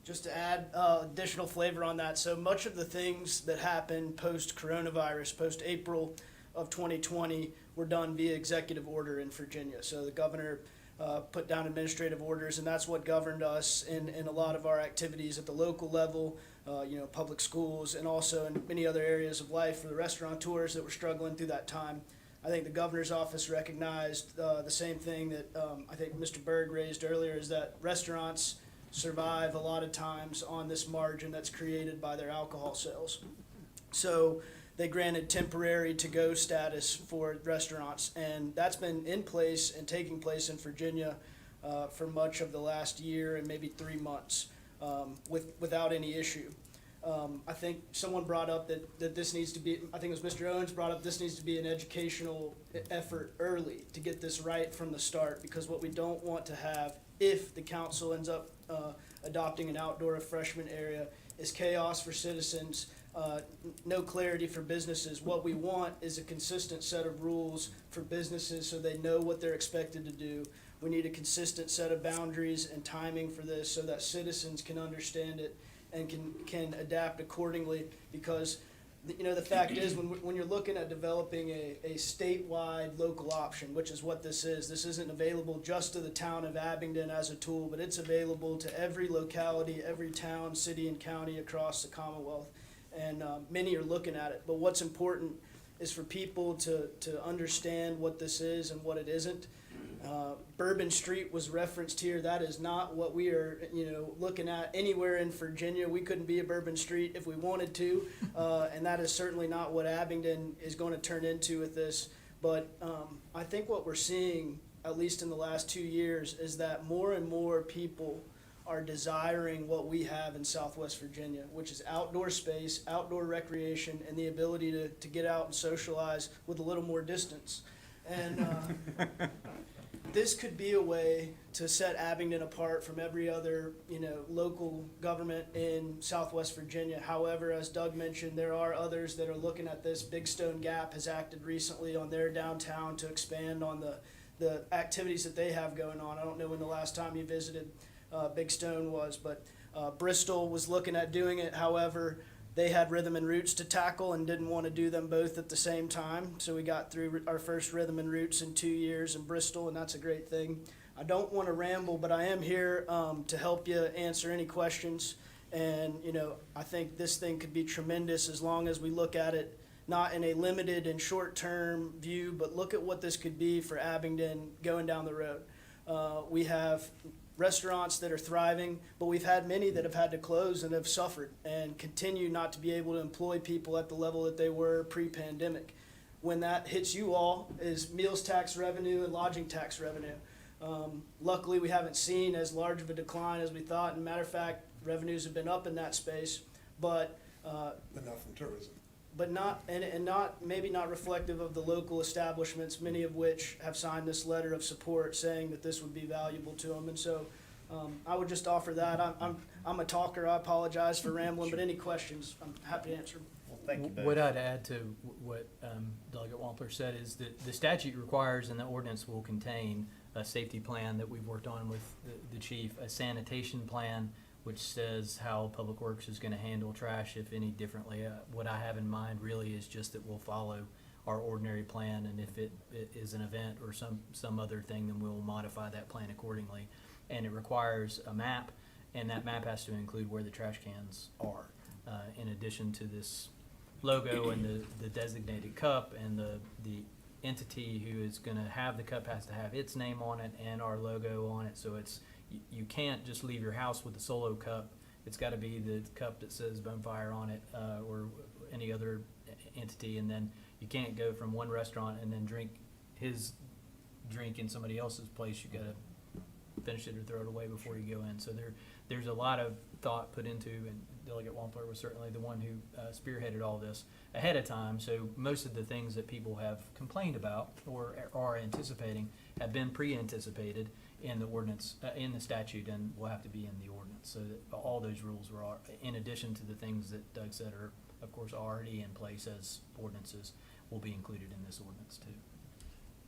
Just to add additional flavor on that, so much of the things that happened post-coronavirus, post-April of 2020, were done via executive order in Virginia. So the governor put down administrative orders, and that's what governed us in a lot of our activities at the local level, public schools, and also in many other areas of life for the restaurateurs that were struggling through that time. I think the governor's office recognized the same thing that I think Mr. Berg raised earlier, is that restaurants survive a lot of times on this margin that's created by their alcohol sales. So they granted temporary to-go status for restaurants, and that's been in place and taking place in Virginia for much of the last year and maybe 3 months without any issue. I think someone brought up that this needs to be, I think it was Mr. Owens brought up, this needs to be an educational effort early to get this right from the start, because what we don't want to have, if the council ends up adopting an outdoor refreshment area, is chaos for citizens, no clarity for businesses. What we want is a consistent set of rules for businesses so they know what they're expected to do. We need a consistent set of boundaries and timing for this so that citizens can understand it and can adapt accordingly, because the fact is, when you're looking at developing a statewide local option, which is what this isn't available just to the town of Abingdon as a tool, but it's available to every locality, every town, city, and county across the Commonwealth. And many are looking at it. But what's important is for people to understand what this is and what it isn't. Bourbon Street was referenced here. That is not what we are, looking at anywhere in Virginia. We couldn't be a Bourbon Street if we wanted to, and that is certainly not what Abingdon is going to turn into with this. But I think what we're seeing, at least in the last 2 years, is that more and more people are desiring what we have in Southwest Virginia, which is outdoor space, outdoor recreation, and the ability to get out and socialize with a little more distance. And this could be a way to set Abingdon apart from every other, local government in Southwest Virginia. However, as Doug mentioned, there are others that are looking at this. Big Stone Gap has acted recently on their downtown to expand on the activities that they have going on. I don't know when the last time you visited Big Stone was, but Bristol was looking at doing it. However, they had Rhythm and Roots to tackle and didn't want to do them both at the same time. So we got through our first Rhythm and Roots in 2 years in Bristol, and that's a great thing. I don't want to ramble, but I am here to help you answer any questions. And, I think this thing could be tremendous as long as we look at it not in a limited and short-term view, but look at what this could be for Abingdon going down the road. We have restaurants that are thriving, but we've had many that have had to close and have suffered and continue not to be able to employ people at the level that they were pre-pandemic. When that hits you all is meals tax revenue and lodging tax revenue. Luckily, we haven't seen as large of a decline as we thought. And matter of fact, revenues have been up in that space, but But not from tourism. but not maybe not reflective of the local establishments, many of which have signed this letter of support saying that this would be valuable to them. And so I would just offer that. I'm a talker. I apologize for rambling, but any questions, I'm happy to answer. Well, thank you both. What I'd add to what Delegate Wampler said is that the statute requires and the ordinance will contain a safety plan that we've worked on with the chief, a sanitation plan, which says how Public Works is gonna handle trash, if any, differently. What I have in mind really is just that we'll follow our ordinary plan, and if it is an event or some other thing, then we'll modify that plan accordingly. And it requires a map, and that map has to include where the trash cans are, in addition to this logo and the designated cup, and the entity who is gonna have the cup has to have its name on it and our logo on it, so you can't just leave your house with a Solo cup. It's got to be the cup that says Bonfire on it, or any other entity, and then you can't go from one restaurant and then drink his drink in somebody else's place. You got to finish it or throw it away before you go in. So there's a lot of thought put into, and Delegate Wampler was certainly the one who spearheaded all this ahead of time. So most of the things that people have complained about or are anticipating have been pre-anticipated in the ordinance, in the statute, and will have to be in the ordinance. So that all those rules were, in addition to the things that Doug said are, of course, already in place as ordinances, will be included in this ordinance too.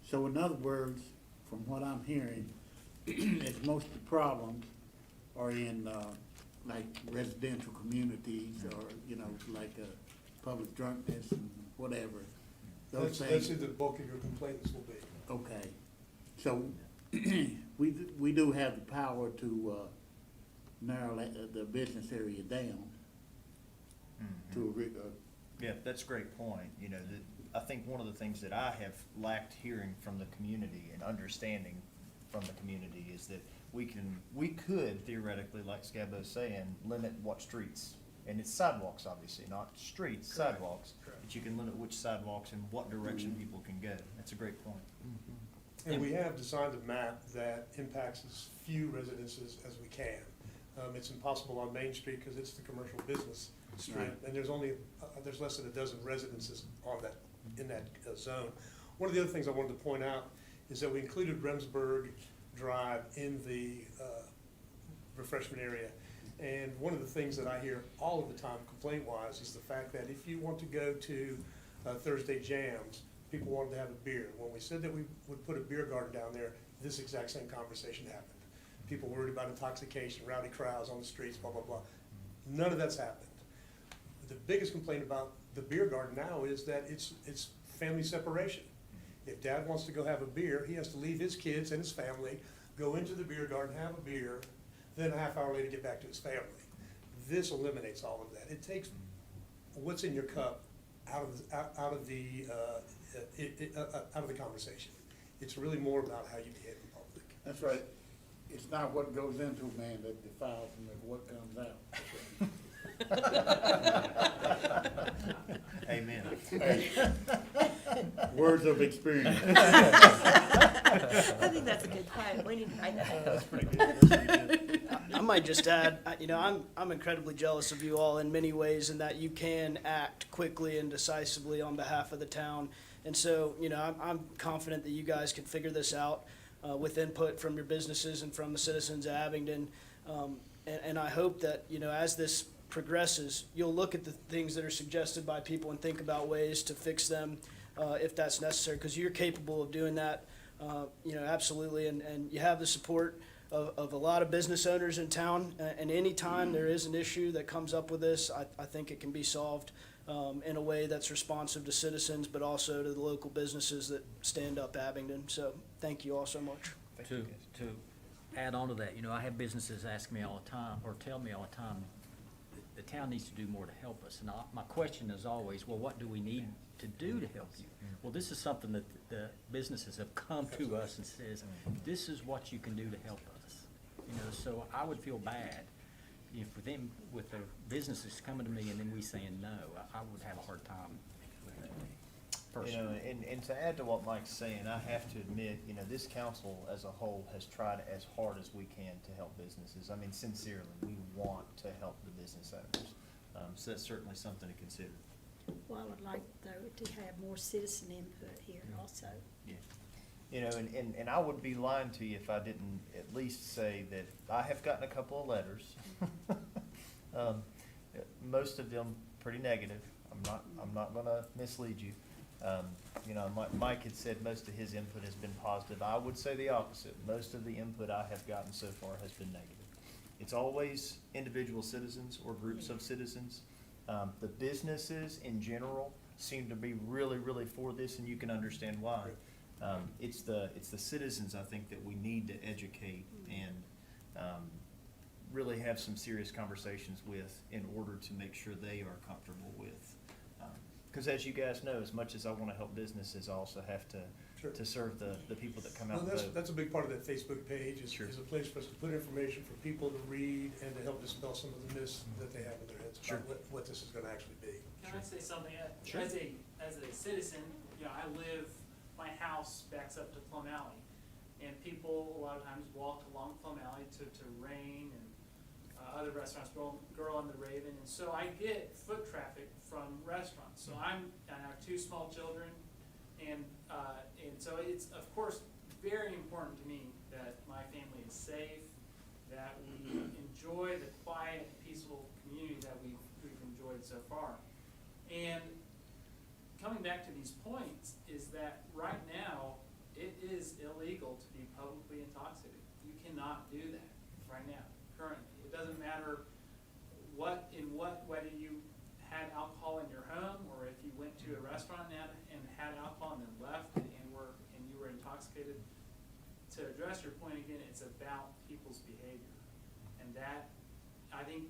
So in other words, from what I'm hearing, is most of the problems are in, like residential communities or, like public drunkenness and whatever. Those That's things. who the bulk of your complaints will be. Okay, so we do have the power to narrow the business area down to Yeah, that's a great point. I think one of the things that I have lacked hearing from the community and understanding from the community is that we could theoretically, like Scabbo's saying, limit what streets. And it's sidewalks, obviously, not streets, Correct. sidewalks. Correct. But you can limit which sidewalks and what direction people can go. That's a great point. And we have designed a map that impacts as few residences as we can. It's impossible on Main Street because it's the commercial business street, Right. and there's less than a dozen residences in that zone. One of the other things I wanted to point out is that we included Remsburg Drive in the refreshment area. And one of the things that I hear all of the time complaint-wise is the fact that if you want to go to Thursday Jams, people wanted to have a beer. When we said that we would put a beer garden down there, this exact same conversation happened. People worried about intoxication, rowdy crowds on the streets, blah, blah, blah. None of that's happened. The biggest complaint about the beer garden now is that it's family separation. If dad wants to go have a beer, he has to leave his kids and his family, go into the beer garden, have a beer, then a half hour later get back to his family. This eliminates all of that. It takes what's in your cup out of the conversation. It's really more about how you behave in public. That's right. It's not what goes into a man that defiles him, it's what comes out. Amen. Words of experience. I think that's a good quote. We need to write that. That's pretty good. I might just add, I'm incredibly jealous of you all in many ways in that you can act quickly and decisively on behalf of the town. And so, I'm confident that you guys can figure this out. with input from your businesses and from the citizens of Abingdon. And I hope that, you know, as this progresses, you'll look at the things that are suggested by people and think about ways to fix them if that's necessary, because you're capable of doing that, you know, absolutely. And you have the support of a lot of business owners in town. And anytime there is an issue that comes up with this, I think it can be solved in a way that's responsive to citizens, but also to the local businesses that stand up Abingdon. So thank you all so much. To add on to that, you know, I have businesses ask me all the time, or tell me all the time, the town needs to do more to help us. And my question is always, well, what do we need to do to help you? Well, this is something that the businesses have come to us and says, this is what you can do to help us. You know, so I would feel bad if with the businesses coming to me and then we saying no. I would have a hard time with that personally. You know, and to add to what Mike's saying, I have to admit, you know, this council as a whole has tried as hard as we can to help businesses. I mean, sincerely, we want to help the business owners. So that's certainly something to consider. Well, I would like, though, to have more citizen input here also. Yeah. You know, and I would be lying to you if I didn't at least say that I have gotten a couple of letters. Most of them pretty negative. I'm not gonna mislead you. You know, Mike had said most of his input has been positive. I would say the opposite. Most of the input I have gotten so far has been negative. It's always individual citizens or groups of citizens. The businesses in general seem to be really, really for this, and you can understand why. It's the citizens, I think, that we need to educate and really have some serious conversations with in order to make sure they are comfortable with. Because as you guys know, as much as I want to help businesses, I also have to serve the people that come out and vote. That's a big part of that Facebook page, is Sure. is a place for us to put information for people to read and to help dispel some of the myths that they have in their heads Sure. about what this is gonna actually be. Can I say something? Sure. As a citizen, you know, my house backs up to Plum Alley, and people a lot of times walk along Plum Alley to Rain and other restaurants, Girl on the Raven, and so I get foot traffic from restaurants. So I have two small children, and so it's of course very important to me that my family is safe, that we enjoy the quiet, peaceful community that we've enjoyed so far. And coming back to these points is that right now it is illegal to be publicly intoxicated. You cannot do that right now, currently. It doesn't matter whether you had alcohol in your home or if you went to a restaurant and had alcohol and then left and you were intoxicated. To address your point again, it's about people's behavior, and that I think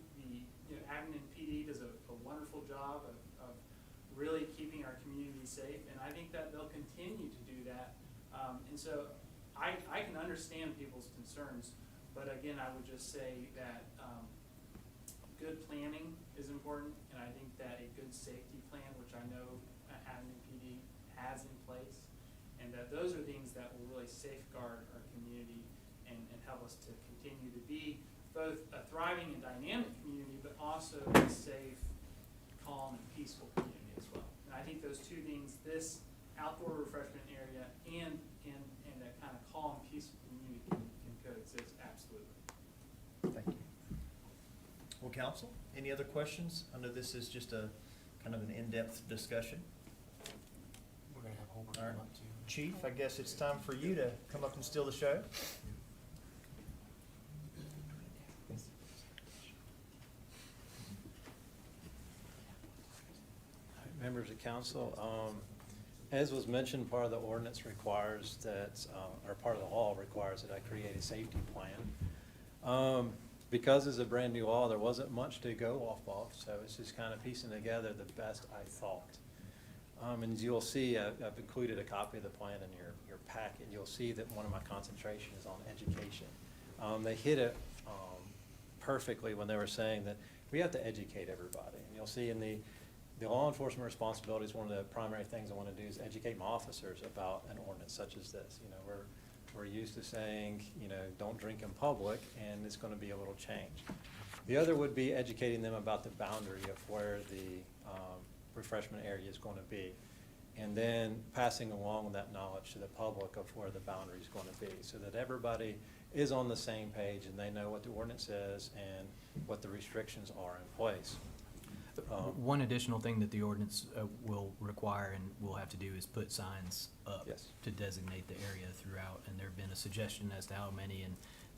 Abingdon PD does a wonderful job of really keeping our community safe, and I think that they'll continue to do that. And so I can understand people's concerns, but again, I would just say that good planning is important, and I think that a good safety plan, which I know Abingdon PD has in place, and that those are things that will really safeguard our community and help us to continue to be both a thriving and dynamic community, but also a safe, calm, and peaceful community as well. And I think those two things, this outdoor refreshment area and that kind of calm, peaceful community can coexist absolutely. Thank you. Well, council, any other questions? I know this is just a kind of an in-depth discussion. We're gonna have homework All right. on too. Chief, I guess it's time for you to come up and steal the show. Members of council, as was mentioned, part of the ordinance requires that, or part of the law requires that I create a safety plan. Because it's a brand new law, there wasn't much to go off of, so it's just kind of piecing together the best I thought. And you'll see, I've included a copy of the plan in your packet. You'll see that one of my concentration is on education. They hit it perfectly when they were saying that we have to educate everybody. And you'll see in the law enforcement responsibilities, one of the primary things I want to do is educate my officers about an ordinance such as this. You know, we're used to saying, you know, don't drink in public, and it's going to be a little change. The other would be educating them about the boundary of where the refreshment area is going to be. and then passing along that knowledge to the public of where the boundary is going to be, so that everybody is on the same page and they know what the ordinance is and what the restrictions are in place. One additional thing that the ordinance will require and we'll have to do is put signs up Yes. to designate the area throughout. And there've been a suggestion as to how many, and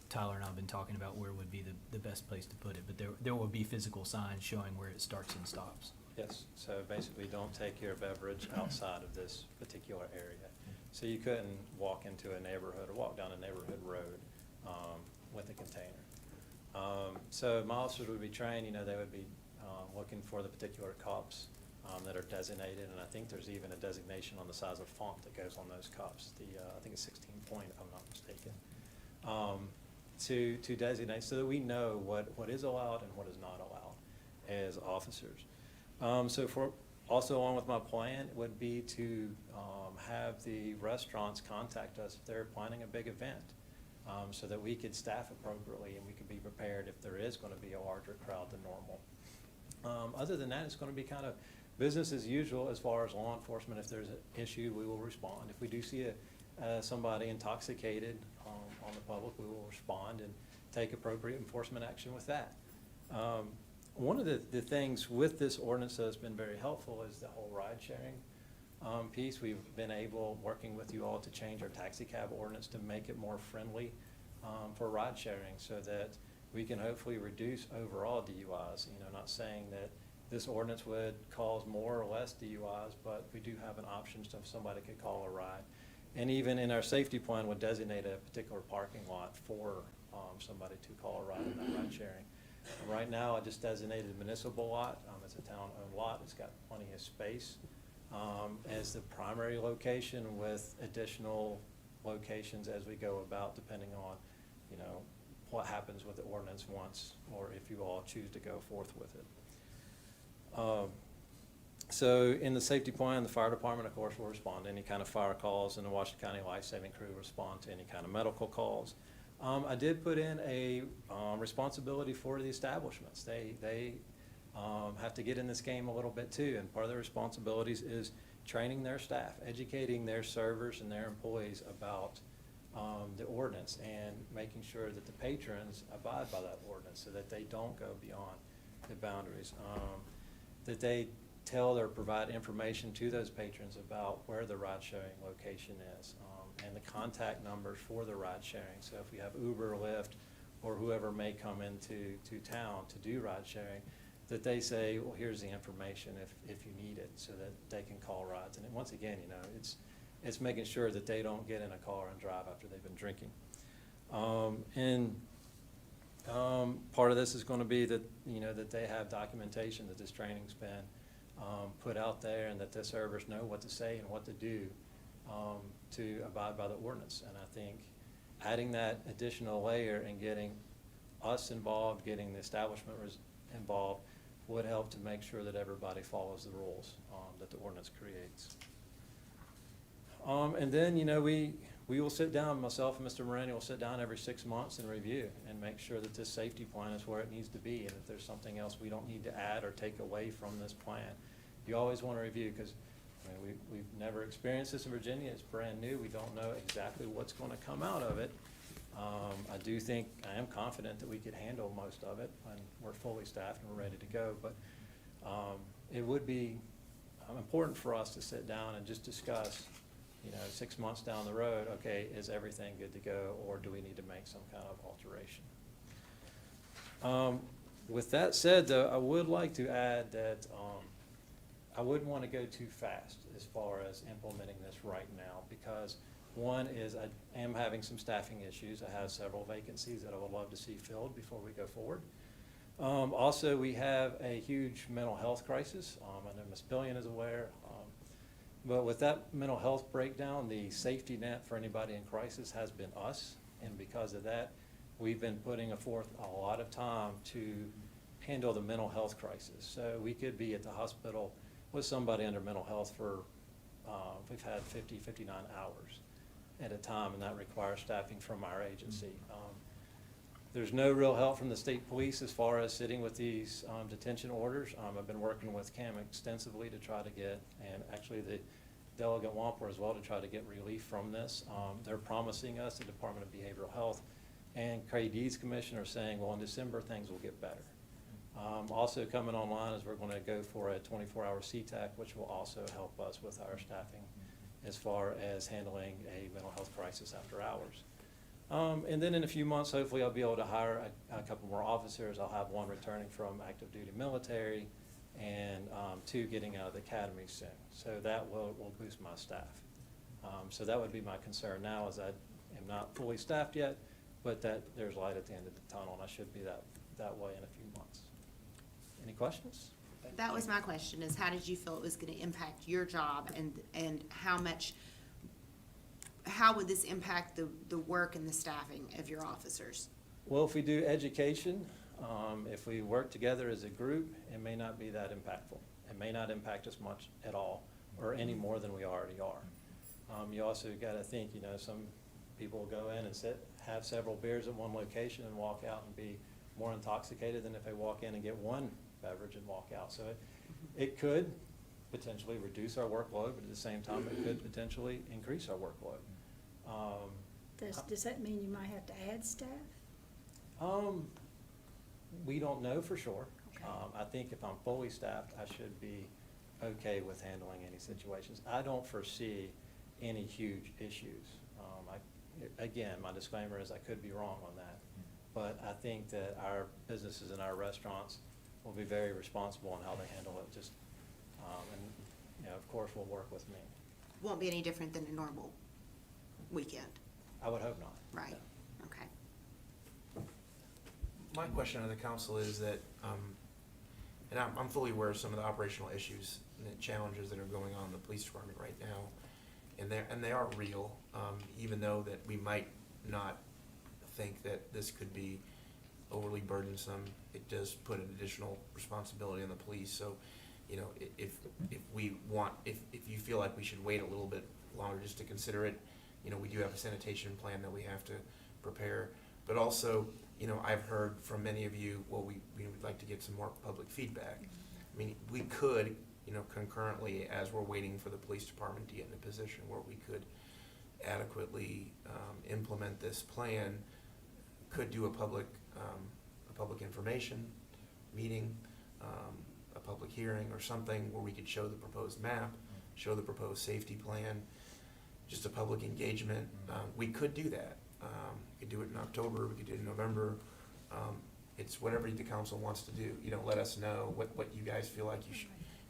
Tyler and I have been talking about where would be the best place to put it. But there will be physical signs showing where it starts and stops. Yes, so basically, don't take your beverage outside of this particular area. So you couldn't walk into a neighborhood or walk down a neighborhood road with a container. So my officers would be trained, they would be looking for the particular cups that are designated, and I think there's even a designation on the size of font that goes on those cups. I think it's 16 point, if I'm not mistaken, to designate so that we know what is allowed and what is not allowed as officers. So also along with my plan would be to have the restaurants contact us if they're planning a big event, so that we could staff appropriately and we could be prepared if there is going to be a larger crowd than normal. Other than that, it's going to be kind of business as usual as far as law enforcement. If there's an issue, we will respond. If we do see somebody intoxicated on the public, we will respond and take appropriate enforcement action with that. One of the things with this ordinance that has been very helpful is the whole ride sharing piece. We've been able, working with you all, to change our taxi cab ordinance to make it more friendly for ride sharing, so that we can hopefully reduce overall DUIs. Not saying that this ordinance would cause more or less DUIs, but we do have an option so somebody could call a ride. And even in our safety plan would designate a particular parking lot for somebody to call a ride in that ride sharing. Right now, I just designated a municipal lot. It's a town-owned lot. It's got plenty of space as the primary location, with additional locations as we go about, depending on, what happens with the ordinance once, or if you all choose to go forth with it. So in the safety plan, the fire department, of course, will respond to any kind of fire calls, and the Washington County Life Saving Crew will respond to any kind of medical calls. I did put in a responsibility for the establishments. They have to get in this game a little bit too, and part of their responsibilities is training their staff, educating their servers and their employees about the ordinance, and making sure that the patrons abide by that ordinance so that they don't go beyond the boundaries. That they tell or provide information to those patrons about where the ride-sharing location is, and the contact numbers for the ride-sharing. So if we have Uber, Lyft, or whoever may come into town to do ride-sharing, that they say, well, here's the information if you need it, so that they can call rides. And once again, it's making sure that they don't get in a car and drive after they've been drinking. Part of this is going to be that, that they have documentation that this training's been put out there, and that the servers know what to say and what to do to abide by the ordinance. And I think adding that additional layer and getting us involved, getting the establishment involved, would help to make sure that everybody follows the rules that the ordinance creates. And then, we will sit down, myself and Mr. Morani will sit down every 6 months and review and make sure that this safety plan is where it needs to be, and if there's something else we don't need to add or take away from this plan. You always want to review, because we've never experienced this in Virginia. It's brand new. We don't know exactly what's going to come out of it. I am confident that we could handle most of it, and we're fully staffed and we're ready to go. But it would be important for us to sit down and just discuss, 6 months down the road, okay, is everything good to go, or do we need to make some kind of alteration? With that said, though, I would like to add that I wouldn't want to go too fast as far as implementing this right now, because one is I am having some staffing issues. I have several vacancies that I would love to see filled before we go forward. Also, we have a huge mental health crisis. I know Ms. Billion is aware. But with that mental health breakdown, the safety net for anybody in crisis has been us. And because of that, we've been putting forth a lot of time to handle the mental health crisis. So we could be at the hospital with somebody under mental health for, we've had 50, 59 hours at a time, and that requires staffing from our agency. There's no real help from the state police as far as sitting with these detention orders. I've been working with Cam extensively to try to get, and actually Delegate Wamper as well to try to get relief from this. They're promising us, the Department of Behavioral Health and KD's Commission are saying, well, in December, things will get better. Also coming online is we're going to go for a 24-hour CTAC, which will also help us with our staffing as far as handling a mental health crisis after hours. And then in a few months, hopefully I'll be able to hire a couple more officers. I'll have one returning from active duty military and 2 getting out of the academy soon. So that will boost my staff. So that would be my concern now, is I am not fully staffed yet, but that there's light at the end of the tunnel, and I should be that way in a few months. Any questions? That was my question, is how did you feel it was gonna impact your job, and how would this impact the work and the staffing of your officers? Well, if we do education, if we work together as a group, it may not be that impactful. It may not impact us much at all, or any more than we already are. You also gotta think, some people go in and have several beers at one location and walk out and be more intoxicated than if they walk in and get one beverage and walk out. So it could potentially reduce our workload, but at the same time, it could potentially increase our workload. Does that mean you might have to add staff? We don't know for sure. Okay. I think if I'm fully staffed, I should be okay with handling any situations. I don't foresee any huge issues. Again, my disclaimer is I could be wrong on that, but I think that our businesses and our restaurants will be very responsible in how they handle it. Just, and of course, will work with me. Won't be any different than a normal weekend, I would hope not. right? No. Okay. My question to the council is that, and I'm fully aware of some of the operational issues and the challenges that are going on in the police department right now, and they are real, even though that we might not think that this could be overly burdensome. It does put an additional responsibility on the police. So, if you feel like we should wait a little bit longer just to consider it, we do have a sanitation plan that we have to prepare. But also, I've heard from many of you, well, we would like to get some more public feedback. I mean, we could, concurrently, as we're waiting for the police department to get in a position where we could adequately implement this plan, could do a public information meeting, a public hearing or something where we could show the proposed map, show the proposed safety plan, just a public engagement. We could do that. We could do it in October, we could do it in November. It's whatever the council wants to do. Let us know what you guys feel like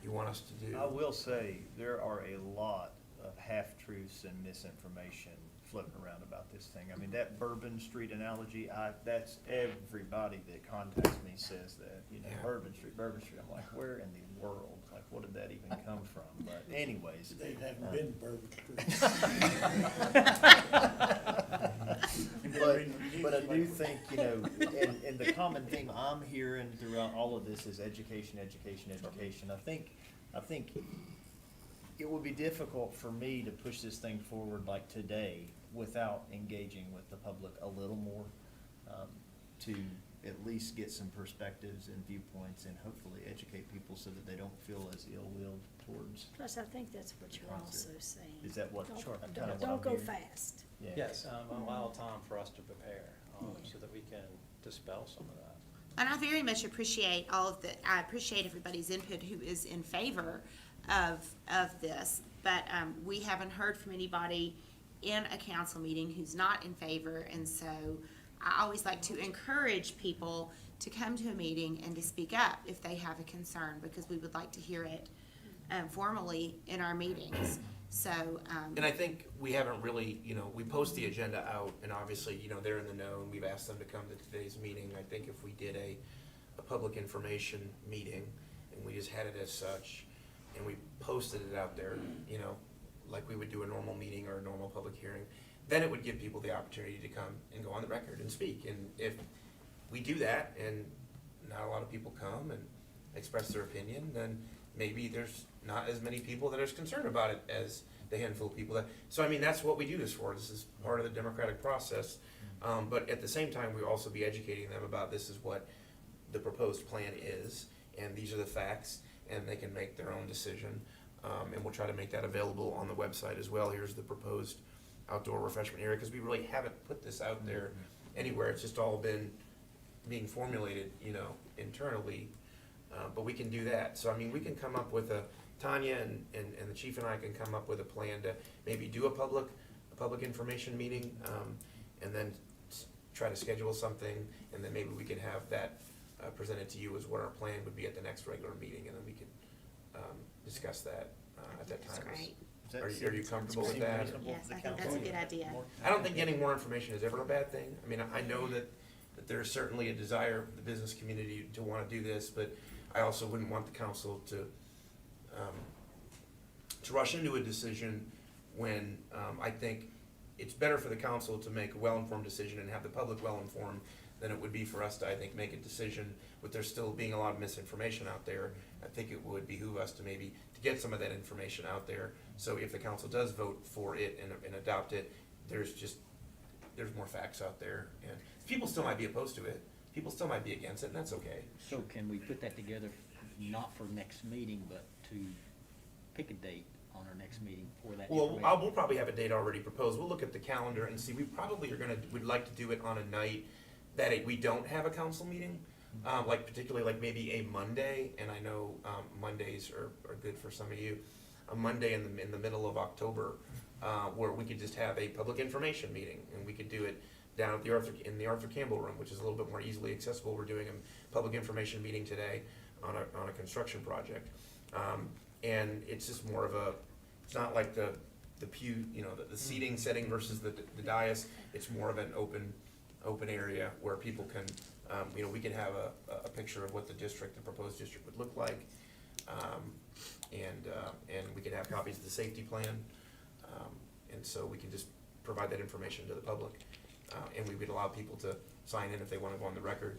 you want us to do. I will say, there are a lot of half-truths and misinformation floating around about this thing. I mean, that Bourbon Street analogy, that's everybody that contacts me says that, Yeah. Bourbon Street. I'm like, where in the world? Like, what did that even come from? But anyways. They haven't been Bourbon But I do think, and the common theme I'm hearing throughout all of this is education. I think it would be difficult for me to push this thing forward like today without engaging with the public a little more, to at least get some perspectives and viewpoints and hopefully educate people so that they don't feel as ill-willed towards. Plus, I think that's what you're Concept. also saying. Is that what- Don't- sure, kind of Don't what don't I'm go hearing. fast. Yeah. Yes, allow time for us to prepare, so that we can dispel some of that. And I very much appreciate I appreciate everybody's input who is in favor of this, but, we haven't heard from anybody in a council meeting who's not in favor, and so I always like to encourage people to come to a meeting and to speak up if they have a concern, because we would like to hear it, formally in our meetings. So, And I think we haven't really, we post the agenda out, and obviously, they're in the know, and we've asked them to come to today's meeting. I think if we did a public information meeting, and we just had it as such, and we posted it out there, like we would do a normal meeting or a normal public hearing, then it would give people the opportunity to come and go on the record and speak. And if we do that, and not a lot of people come and express their opinion, then maybe there's not as many people that are as concerned about it as the handful of people that, so I mean, that's what we do this for. This is part of the democratic process. But at the same time, we also be educating them about this is what the proposed plan is, and these are the facts, and they can make their own decision. And we'll try to make that available on the website as well. Here's the proposed outdoor refreshment area, because we really haven't put this out there anywhere. It's just all been being formulated, you know, internally. But we can do that. So, I mean, we can come up with Tanya and the chief and I can come up with a plan to maybe do a public information meeting, and then try to schedule something, and then maybe we can have that presented to you as what our plan would be at the next regular meeting, and then we can discuss that at that time. That's great. Are you comfortable with that? Yes, I think that's a good idea. I don't think getting more information is ever a bad thing. I mean, I know that there's certainly a desire of the business community to want to do this, but I also wouldn't want the council to rush into a decision when I think it's better for the council to make a well-informed decision and have the public well-informed than it would be for us to, I think, make a decision with there still being a lot of misinformation out there. I think it would behoove us to maybe to get some of that information out there. So if the council does vote for it and adopt it, there's more facts out there. And people still might be opposed to it. People still might be against it, and that's okay. So can we put that together, not for next meeting, but to pick a date on our next meeting for that Well, information? we'll probably have a date already proposed. We'll look at the calendar and see. We probably would like to do it on a night that we don't have a council meeting, like particularly like maybe a Monday. And I know Mondays are good for some of you. A Monday in the middle of October, where we could just have a public information meeting, and we could do it down at the Arthur Campbell room, which is a little bit more easily accessible. We're doing a public information meeting today on a construction project, and it's just more of it's not like the pew, you know, the seating setting versus the dais. It's more of an open area where people can, you know, we can have a picture of what the proposed district would look like, and we can have copies of the safety plan, and so we can just provide that information to the public, and we would allow people to sign in if they want to go on the record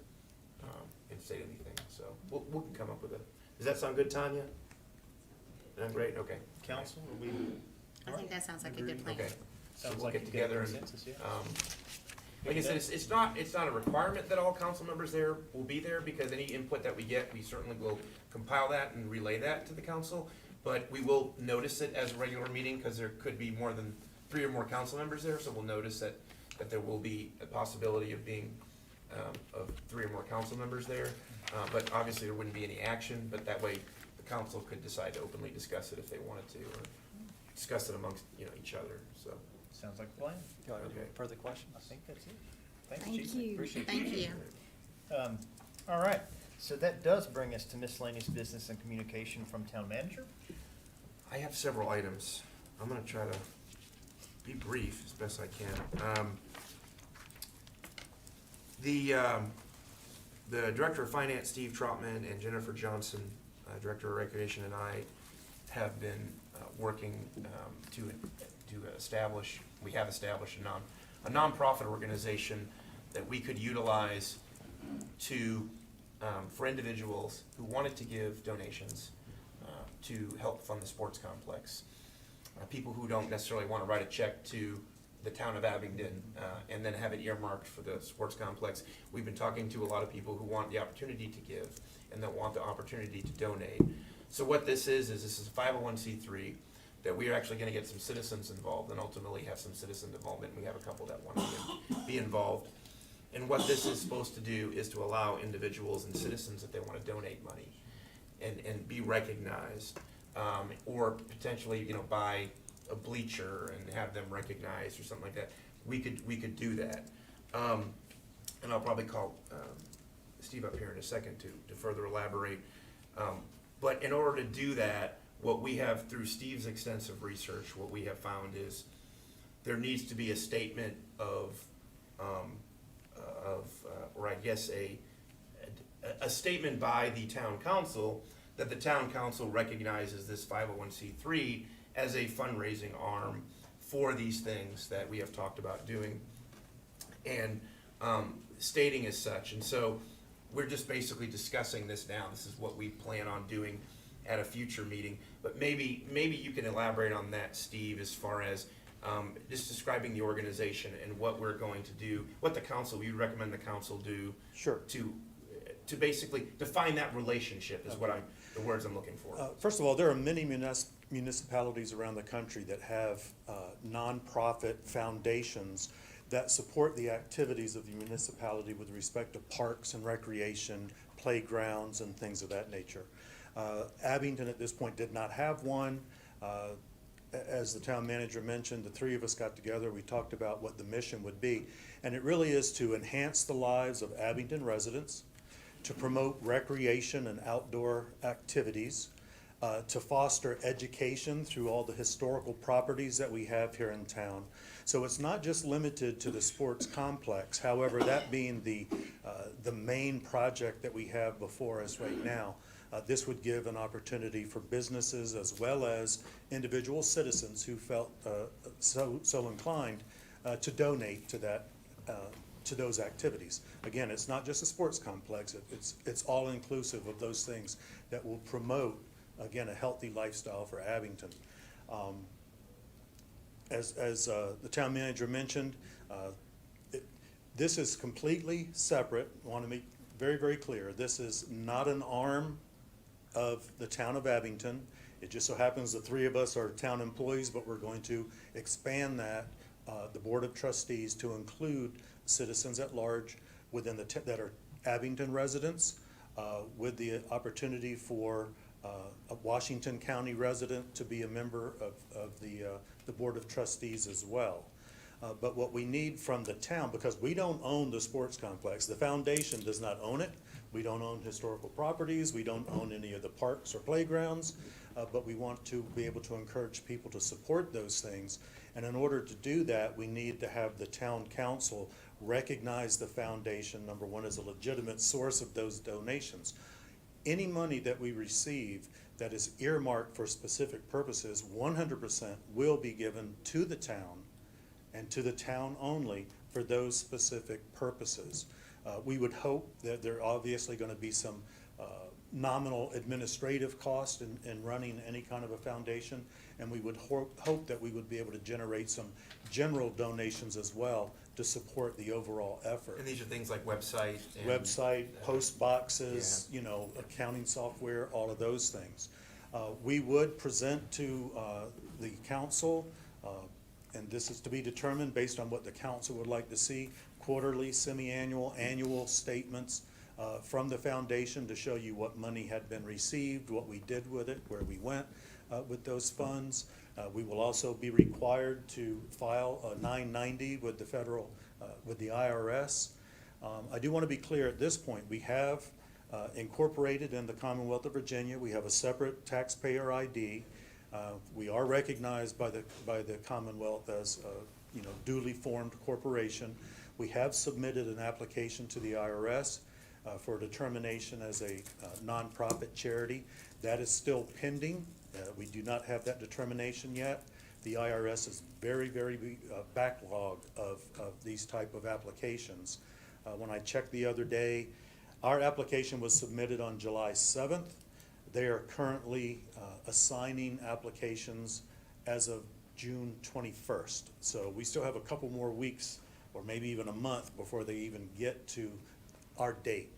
and state anything. So we can come up with does that sound good, Tanya? Great, okay. Council, are we? I think that sounds like a good plan. Okay. So Sounds we'll like get a good together and, consensus, yeah. like I said, it's not a requirement that all council members there will be there, because any input that we get, we certainly will compile that and relay that to the council. But we will notice it as a regular meeting, because there could be more than 3 or more council members there, so we'll notice that there will be a possibility of being, of 3 or more council members there. But obviously there wouldn't be any action, but that way the council could decide to openly discuss it if they wanted to, or discuss it amongst, you know, each other, so. Sounds like a plan. Do you have any Okay. further questions? I think that's it. Thanks, Thank Chief. you. Appreciate it. Thank you. All right, so that does bring us to miscellaneous business and communication from town manager. I have several items. I'm gonna try to be brief as best I can. The Director of Finance, Steve Trotman, and Jennifer Johnson, Director of Recreation, and I have been working to establish, we have established a nonprofit organization that we could utilize for individuals who wanted to give donations to help fund the sports complex. People who don't necessarily want to write a check to the town of Abingdon and then have it earmarked for the sports complex. We've been talking to a lot of people who want the opportunity to give and that want the opportunity to donate. So what this is a 501c3 that we are actually going to get some citizens involved and ultimately have some citizen involvement. We have a couple that want to be involved. And what this is supposed to do is to allow individuals and citizens, if they want to donate money and be recognized, or potentially, you know, buy a bleacher and have them recognized or something like that. We could do that. And I'll probably call Steve up here in a second to further elaborate. But in order to do that, what we have through Steve's extensive research, what we have found is there needs to be a statement or I guess a statement by the town council that the town council recognizes this 501c3 as a fundraising arm for these things that we have talked about doing and stating as such. And so we're just basically discussing this now. This is what we plan on doing at a future meeting. But maybe you can elaborate on that, Steve, as far as just describing the organization and what we're going to do, what the council, we recommend the council do. Sure. To basically define that relationship is what I'm the words I'm looking for. First of all, there are many municipalities around the country that have nonprofit foundations that support the activities of the municipality with respect to parks and recreation, playgrounds, and things of that nature. Abingdon at this point did not have one. As the town manager mentioned, the three of us got together, we talked about what the mission would be. And it really is to enhance the lives of Abingdon residents, to promote recreation and outdoor activities, to foster education through all the historical properties that we have here in town. So it's not just limited to the sports complex. However, that being the main project that we have before us right now, this would give an opportunity for businesses as well as individual citizens who felt so inclined to donate to that, to those activities. Again, it's not just a sports complex, it's all inclusive of those things that will promote, again, a healthy lifestyle for Abingdon. As the town manager mentioned, this is completely separate. I want to make very, very clear, this is not an arm of the town of Abingdon. It just so happens the three of us are town employees, but we're going to expand that, the Board of Trustees, to include citizens at large within that are Abingdon residents, with the opportunity for a Washington County resident to be a member of the Board of Trustees as well. But what we need from the town, because we don't own the sports complex, the foundation does not own it. We don't own historical properties, we don't own any of the parks or playgrounds, but we want to be able to encourage people to support those things. And in order to do that, we need to have the town council recognize the foundation, number one, as a legitimate source of those donations. Any money that we receive that is earmarked for specific purposes, 100% will be given to the town and to the town only for those specific purposes. We would hope that there are obviously going to be some nominal administrative cost in running any kind of a foundation, and we would hope that we would be able to generate some general donations as well to support the overall effort. And these are things like website and Post boxes, you know, accounting software, all of those things. We would present to the council, and this is to be determined based on what the council would like to see, quarterly, semi-annual, annual statements from the foundation to show you what money had been received, what we did with it, where we went with those funds. We will also be required to file a 990 with the federal, with the IRS. I do want to be clear at this point, we have incorporated in the Commonwealth of Virginia, we have a separate taxpayer ID. We are recognized by the Commonwealth as a, you know, duly formed corporation. We have submitted an application to the IRS for determination as a nonprofit charity. That is still pending. We do not have that determination yet. The IRS is very, very backlog of these type of applications. When I checked the other day, our application was submitted on July 7th. They are currently assigning applications as of June 21st. So we still have a couple more weeks or maybe even a month before they even get to our date.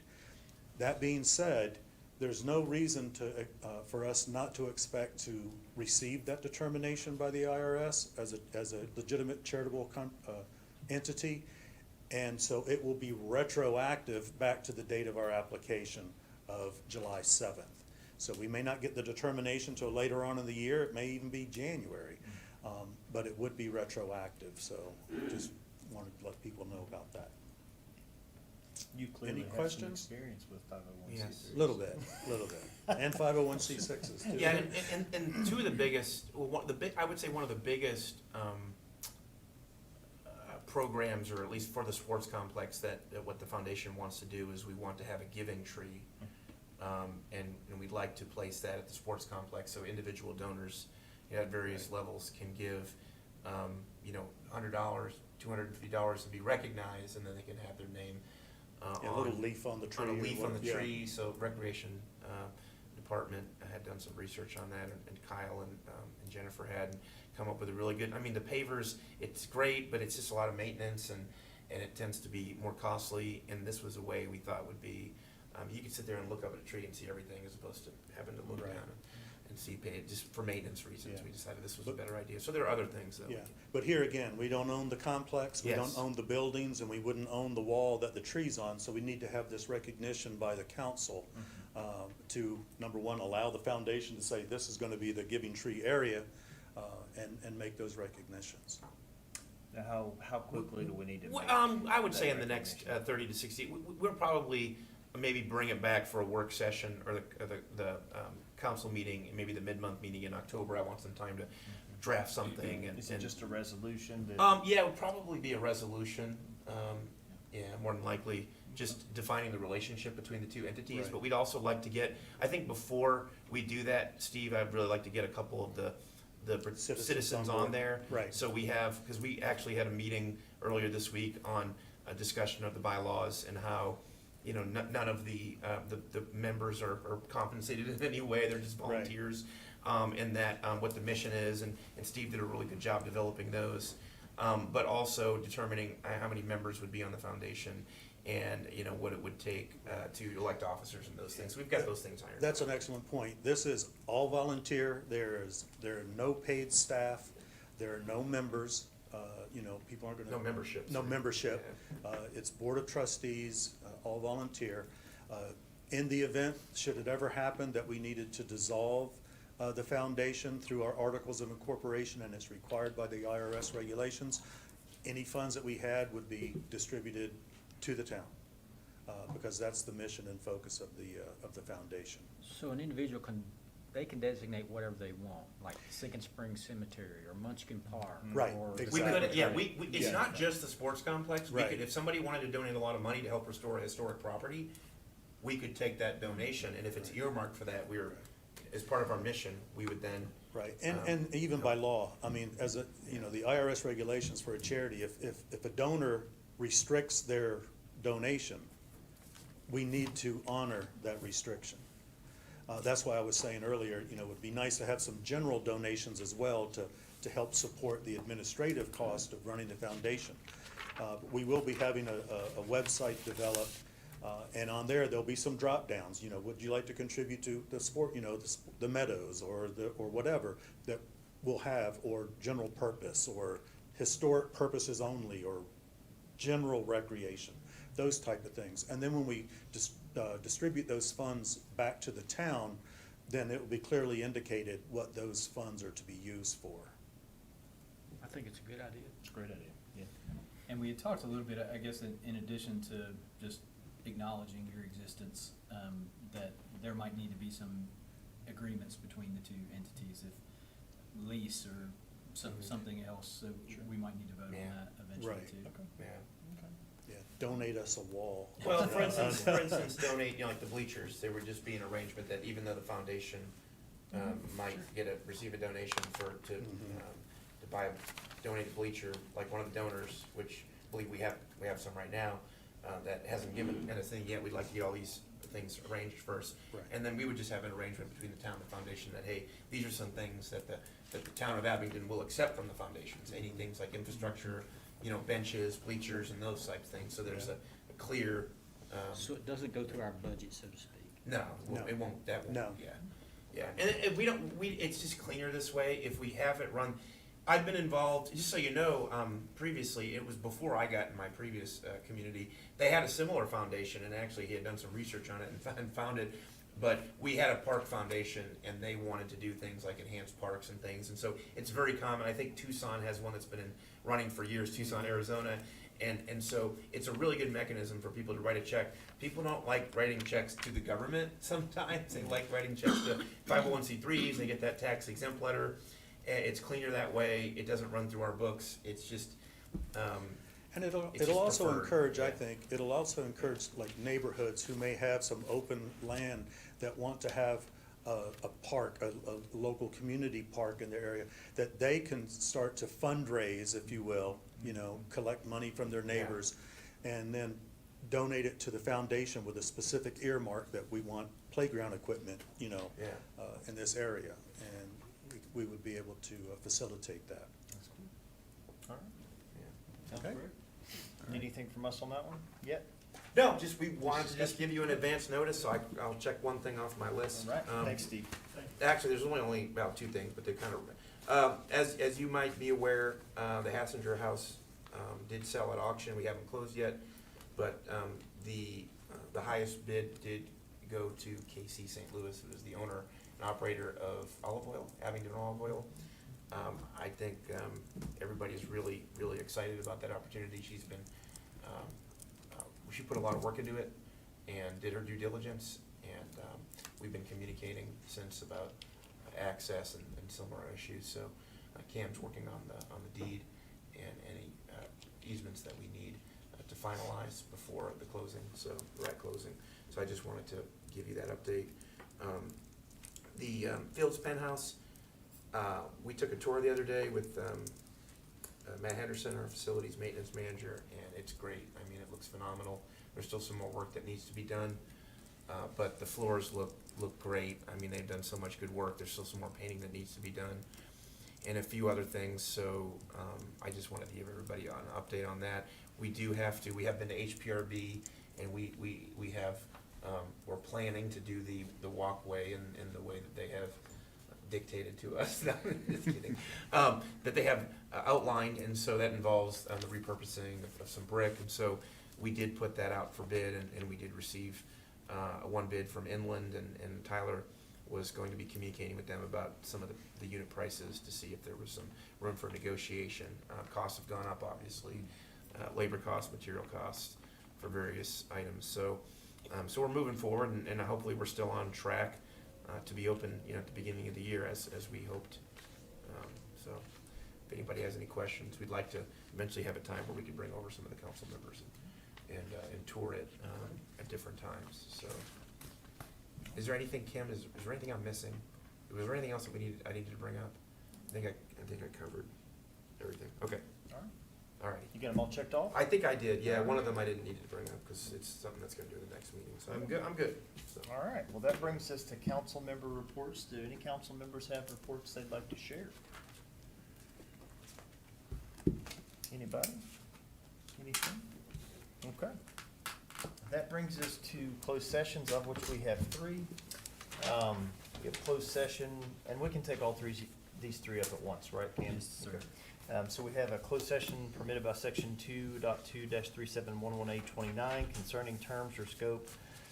That being said, there's no reason to, for us not to expect to receive that determination by the IRS as a legitimate charitable entity. And so it will be retroactive back to the date of our application of July 7th. So we may not get the determination till later on in the year. It may even be January, but it would be retroactive. So just wanted to let people know about that. You clearly Any have questions? some experience with 501c3s. Yes. Little bit. And 501c6s too. Yeah, and two of the biggest, well, I would say one of the biggest programs, or at least for the sports complex, that what the foundation wants to do is we want to have a giving tree. And we'd like to place that at the sports complex, so individual donors at various levels can give, you know, $100, $250 to be recognized, and then they can have their name A little leaf on the tree. On a leaf on the Yeah. tree. So Recreation Department had done some research on that, and Kyle and Jennifer had come up with a really good. I mean, the pavers, it's great, but it's just a lot of maintenance, and it tends to be more costly. And this was a way we thought would be You can sit there and look up at a tree and see everything as opposed to having to look Right. down and see paid, just for maintenance reasons. Yeah. We decided this was a better idea. So there are other things that we Yeah, can. but here again, we don't own the complex, we don't Yes. own the buildings, and we wouldn't own the wall that the tree's on, so we need to have this recognition by the council to, number one, allow the foundation to say this is gonna be the Giving Tree area, and make those recognitions. Now, how quickly do we need to make? I would that say in the next recognition? 30 to 60, we'll probably maybe bring it back for a work session or the council meeting, and maybe the mid-month meeting in October. I want some time to draft something and. Is it just a resolution that? Yeah, it would probably be a resolution, yeah, more than likely, just defining the relationship between the two entities. Right. But we'd also like to get, I think before we do that, Steve, I'd really like to get a couple of the citizens on on board. there. Right. So we have, because we actually had a meeting earlier this week on a discussion of the bylaws and how, you know, none of the members are compensated in any way, they're just Right. volunteers. And that, what the mission is, and Steve did a really good job developing those. But also determining how many members would be on the foundation and, you know, what it would take to elect officers and those things. We've got those things ironed out. That's an excellent point. This is all volunteer. There are no paid staff. There are no members. You know, people aren't gonna. No memberships. No membership. It's Board of Trustees, all volunteer. In the event, should it ever happen that we needed to dissolve the foundation through our articles of incorporation, and it's required by the IRS regulations, any funds that we had would be distributed to the town, because that's the mission and focus of the foundation. So an individual they can designate whatever they want, like Second Spring Cemetery or Munchkin Park. Right, or the We exactly. could, yeah, cemetery. it's Yeah. not just the sports complex. We Right. could, if somebody wanted to donate a lot of money to help restore a historic property, we could take that donation, and if it's earmarked for that, as part of our mission, we would then. Right, and even by law, I mean, as a, you know, the IRS regulations for a charity, if a donor restricts their donation, we need to honor that restriction. That's why I was saying earlier, you know, it would be nice to have some general donations as well to help support the administrative cost of running the foundation. We will be having a website developed, and on there, there'll be some drop downs. You know, would you like to contribute to the sport, you know, the meadows or whatever that we'll have, or general purpose, or historic purposes only, or general recreation, those type of things. And then when we distribute those funds back to the town, then it will be clearly indicated what those funds are to be used for. I think it's a good idea. It's a great idea, yeah. And we had talked a little bit, I guess, in addition to just acknowledging your existence, that there might need to be some agreements between the two entities, if lease or something else, so we might need to vote on Yeah. that eventually Right. too. Yeah. Yeah, donate us a wall. Well, for instance, donate, you know, like the bleachers, there would just be an arrangement that even though the foundation, might receive a donation to donate a bleacher, like one of the donors, which I believe we have some right now, that hasn't given anything yet, we'd like to get all these things arranged first. Right. And then we would just have an arrangement between the town and the foundation that, hey, these are some things that the town of Abingdon will accept from the foundations, any things like infrastructure, you know, benches, bleachers, and those types of things, so there's a clear, So it doesn't go through our budget, so to speak. no, No. it won't, that won't, No. yeah. Yeah, and it's just cleaner this way if we have it run. I've been involved, just so you know, previously, it was before I got in my previous community, they had a similar foundation, and actually he had done some research on it and found it. But we had a park foundation, and they wanted to do things like enhance parks and things, and so it's very common. I think Tucson has one that's been running for years, Tucson, Arizona, and so it's a really good mechanism for people to write a check. People don't like writing checks to the government sometimes. They like writing checks to 501c3s. They get that tax exempt letter. It's cleaner that way. It doesn't run through our books. It's just. And It's it'll just also preferred, encourage, I yeah. think, it'll also encourage like neighborhoods who may have some open land that want to have a park, a local community park in their area, that they can start to fundraise, if you will, you know, collect money from their neighbors, and then donate it to the foundation with a specific earmark that we want playground equipment, you know, Yeah. in this area, and we would be able to facilitate that. All right. Yeah. Sounds Okay. great. Anything from us on that one yet? No, just, we wanted to just give you an advance notice, so I'll check one thing off my list. All right, Um, thanks, Steve. Actually, there's only about two things, but they're kind of, as you might be aware, the Hassinger House, did sell at auction. We haven't closed yet, but, the highest bid did go to KC St. Louis, who is the owner and operator of olive oil, Abingdon Olive Oil. I think, everybody is really, really excited about that opportunity. She's been, she put a lot of work into it and did her due diligence, and, we've been communicating since about access and similar issues. So Cam's working on the deed and any easements that we need to finalize before the closing, so the right closing. So I just wanted to give you that update. The Fields Penthouse, we took a tour the other day with Matt Henderson, our facilities maintenance manager, and it's great. I mean, it looks phenomenal. There's still some more work that needs to be done, but the floors look great. I mean, they've done so much good work. There's still some more painting that needs to be done, and a few other things. So I just wanted to give everybody an update on that. We have been to HPRB, and we have, we're planning to do the walkway in the way that they have dictated to us. No, just kidding. That they have outlined, and so that involves the repurposing of some brick. And so we did put that out for bid, and we did receive one bid from Inland, and Tyler was going to be communicating with them about some of the unit prices to see if there was some room for negotiation. Costs have gone up, obviously, labor costs, material costs for various items. So we're moving forward, and hopefully we're still on track to be open, at the beginning of the year as we hoped. So if anybody has any questions, we'd like to eventually have a time where we can bring over some of the council members and tour it at different times. So is there anything, Kim, is there anything I'm missing? Was there anything else that I needed to bring up? I think I covered everything. Okay. All right. You got them all checked off? I think I did, yeah. One of them I didn't need to bring up because it's something that's gonna do in the next meeting, so I'm good. So. All right, well, that brings us to council member reports. Do any council members have reports they'd like to share? Anybody? Anything? Okay. That brings us to closed sessions, of which we have three. We have closed session, and we can take all these three up at once, right, Pam? Yes, sir. Okay. So we have a closed session permitted by section 2.2-3711A29 concerning terms or scope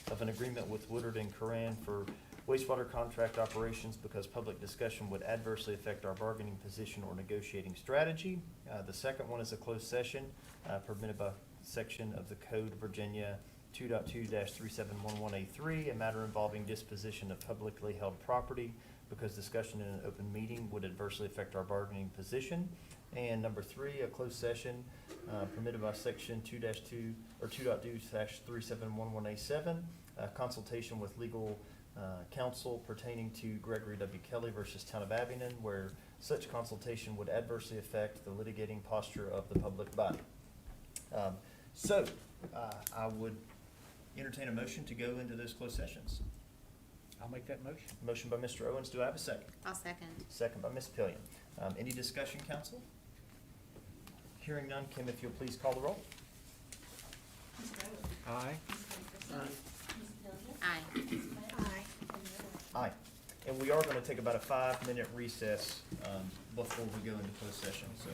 of an agreement with Woodard and Coran for wastewater contract operations because public discussion would adversely affect our bargaining position or negotiating strategy. The second one is a closed session permitted by section of the Code Virginia 2.2-3711A3, a matter involving disposition of publicly held property because discussion in an open meeting would adversely affect our bargaining position. And number three, a closed session permitted by section 2.2-3711A7, consultation with legal counsel pertaining to Gregory W. Kelly versus Town of Abingdon, where such consultation would adversely affect the litigating posture of the public body. So I would entertain a motion to go into those closed sessions. I'll make that motion. Motion by Mr. Owens. Do I have a second? I'll second. Second by Ms. Pillion. Any discussion, council? Hearing none, Kim, if you'll please call the roll. Aye. Aye. Aye. And we are going to take about a 5-minute recess before we go into closed session, so.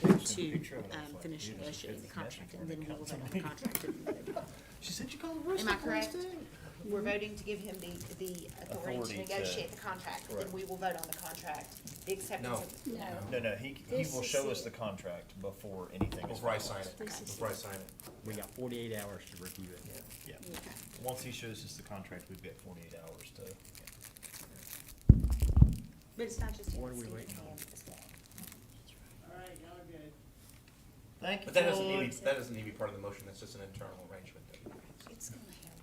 ready to, finish negotiating the contract, and then we will vote on the contract. She said you called the rest Am I of the place correct? too. We're voting to give him the authority Authority to to- negotiate the contract, and then correct. we will vote on the contract, the acceptance of. No, he This will is show us it. the contract before anything is Before I finalized. sign it, This is before I sign it. We got 48 hours to review it. Yeah. Okay. Once he shows us the contract, we've got 48 hours to. But it's not just him, What are it's we Steve waiting on? and as well. Thank you. But that doesn't need, Floyd. to be- that doesn't need to be part of the motion, that's just an internal arrangement. It's gonna help.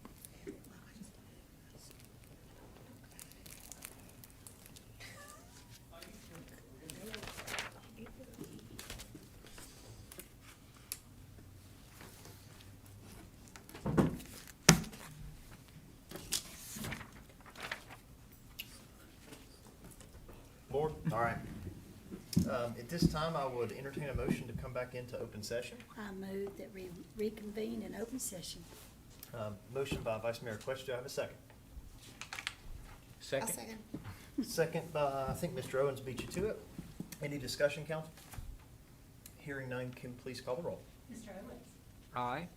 Lord, all right. At this time, I would entertain a motion to come back into open session. I move that we reconvene in open session. Motion by Vice Mayor Quetch, do I have a second? I'll second. Second by, I think Mr. Owens beat you to it. Any discussion, council? Hearing none, can you please call the roll? Mr. Owens? Aye.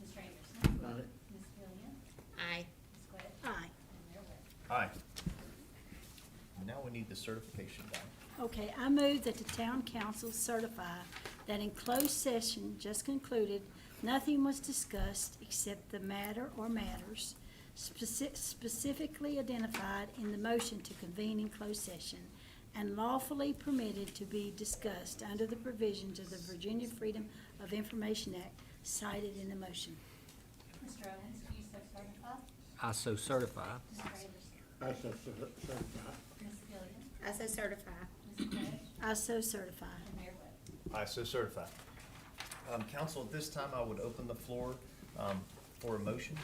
Mr. Anderson? Ms. Gillian? Aye. Ms. Quinn? Aye. And Mayor Webb? Aye. Now we need the certification done. Okay, I move that the town council certify that in closed session just concluded, nothing was discussed except the matter or matters specifically identified in the motion to convene in closed session and lawfully permitted to be discussed under the provisions of the Virginia Freedom of Information Act cited in the motion. Mr. Owens, do you so certify? I so certify. Mr. Anderson? I shall certify. Ms. Gillian? I so certify. Ms. Quinn? I so certify. And Mayor Webb? I so certify. Council, at this time, I would open the floor for a motion.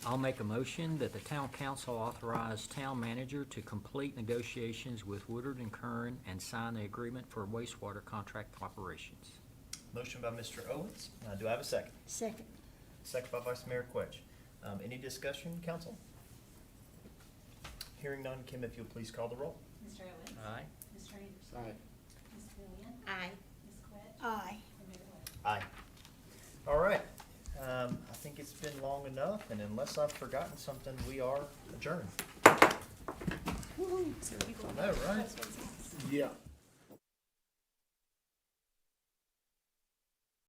I'll make a motion that the town council authorize town manager to complete negotiations with Woodard and Curran and sign the agreement for wastewater contract operations. Motion by Mr. Owens. Do I have a second? Second. Second by Vice Mayor Quetch. Any discussion, council? Hearing none, Kim, if you'll please call the roll. Mr. Owens? Aye. Mr. Anderson? Aye. Ms. Gillian? Aye. Ms. Quinn? Aye. And Mayor Webb? Aye. All right. I think it's been long enough, and unless I've forgotten something, we are adjourned. So you go. I know, right? Yeah.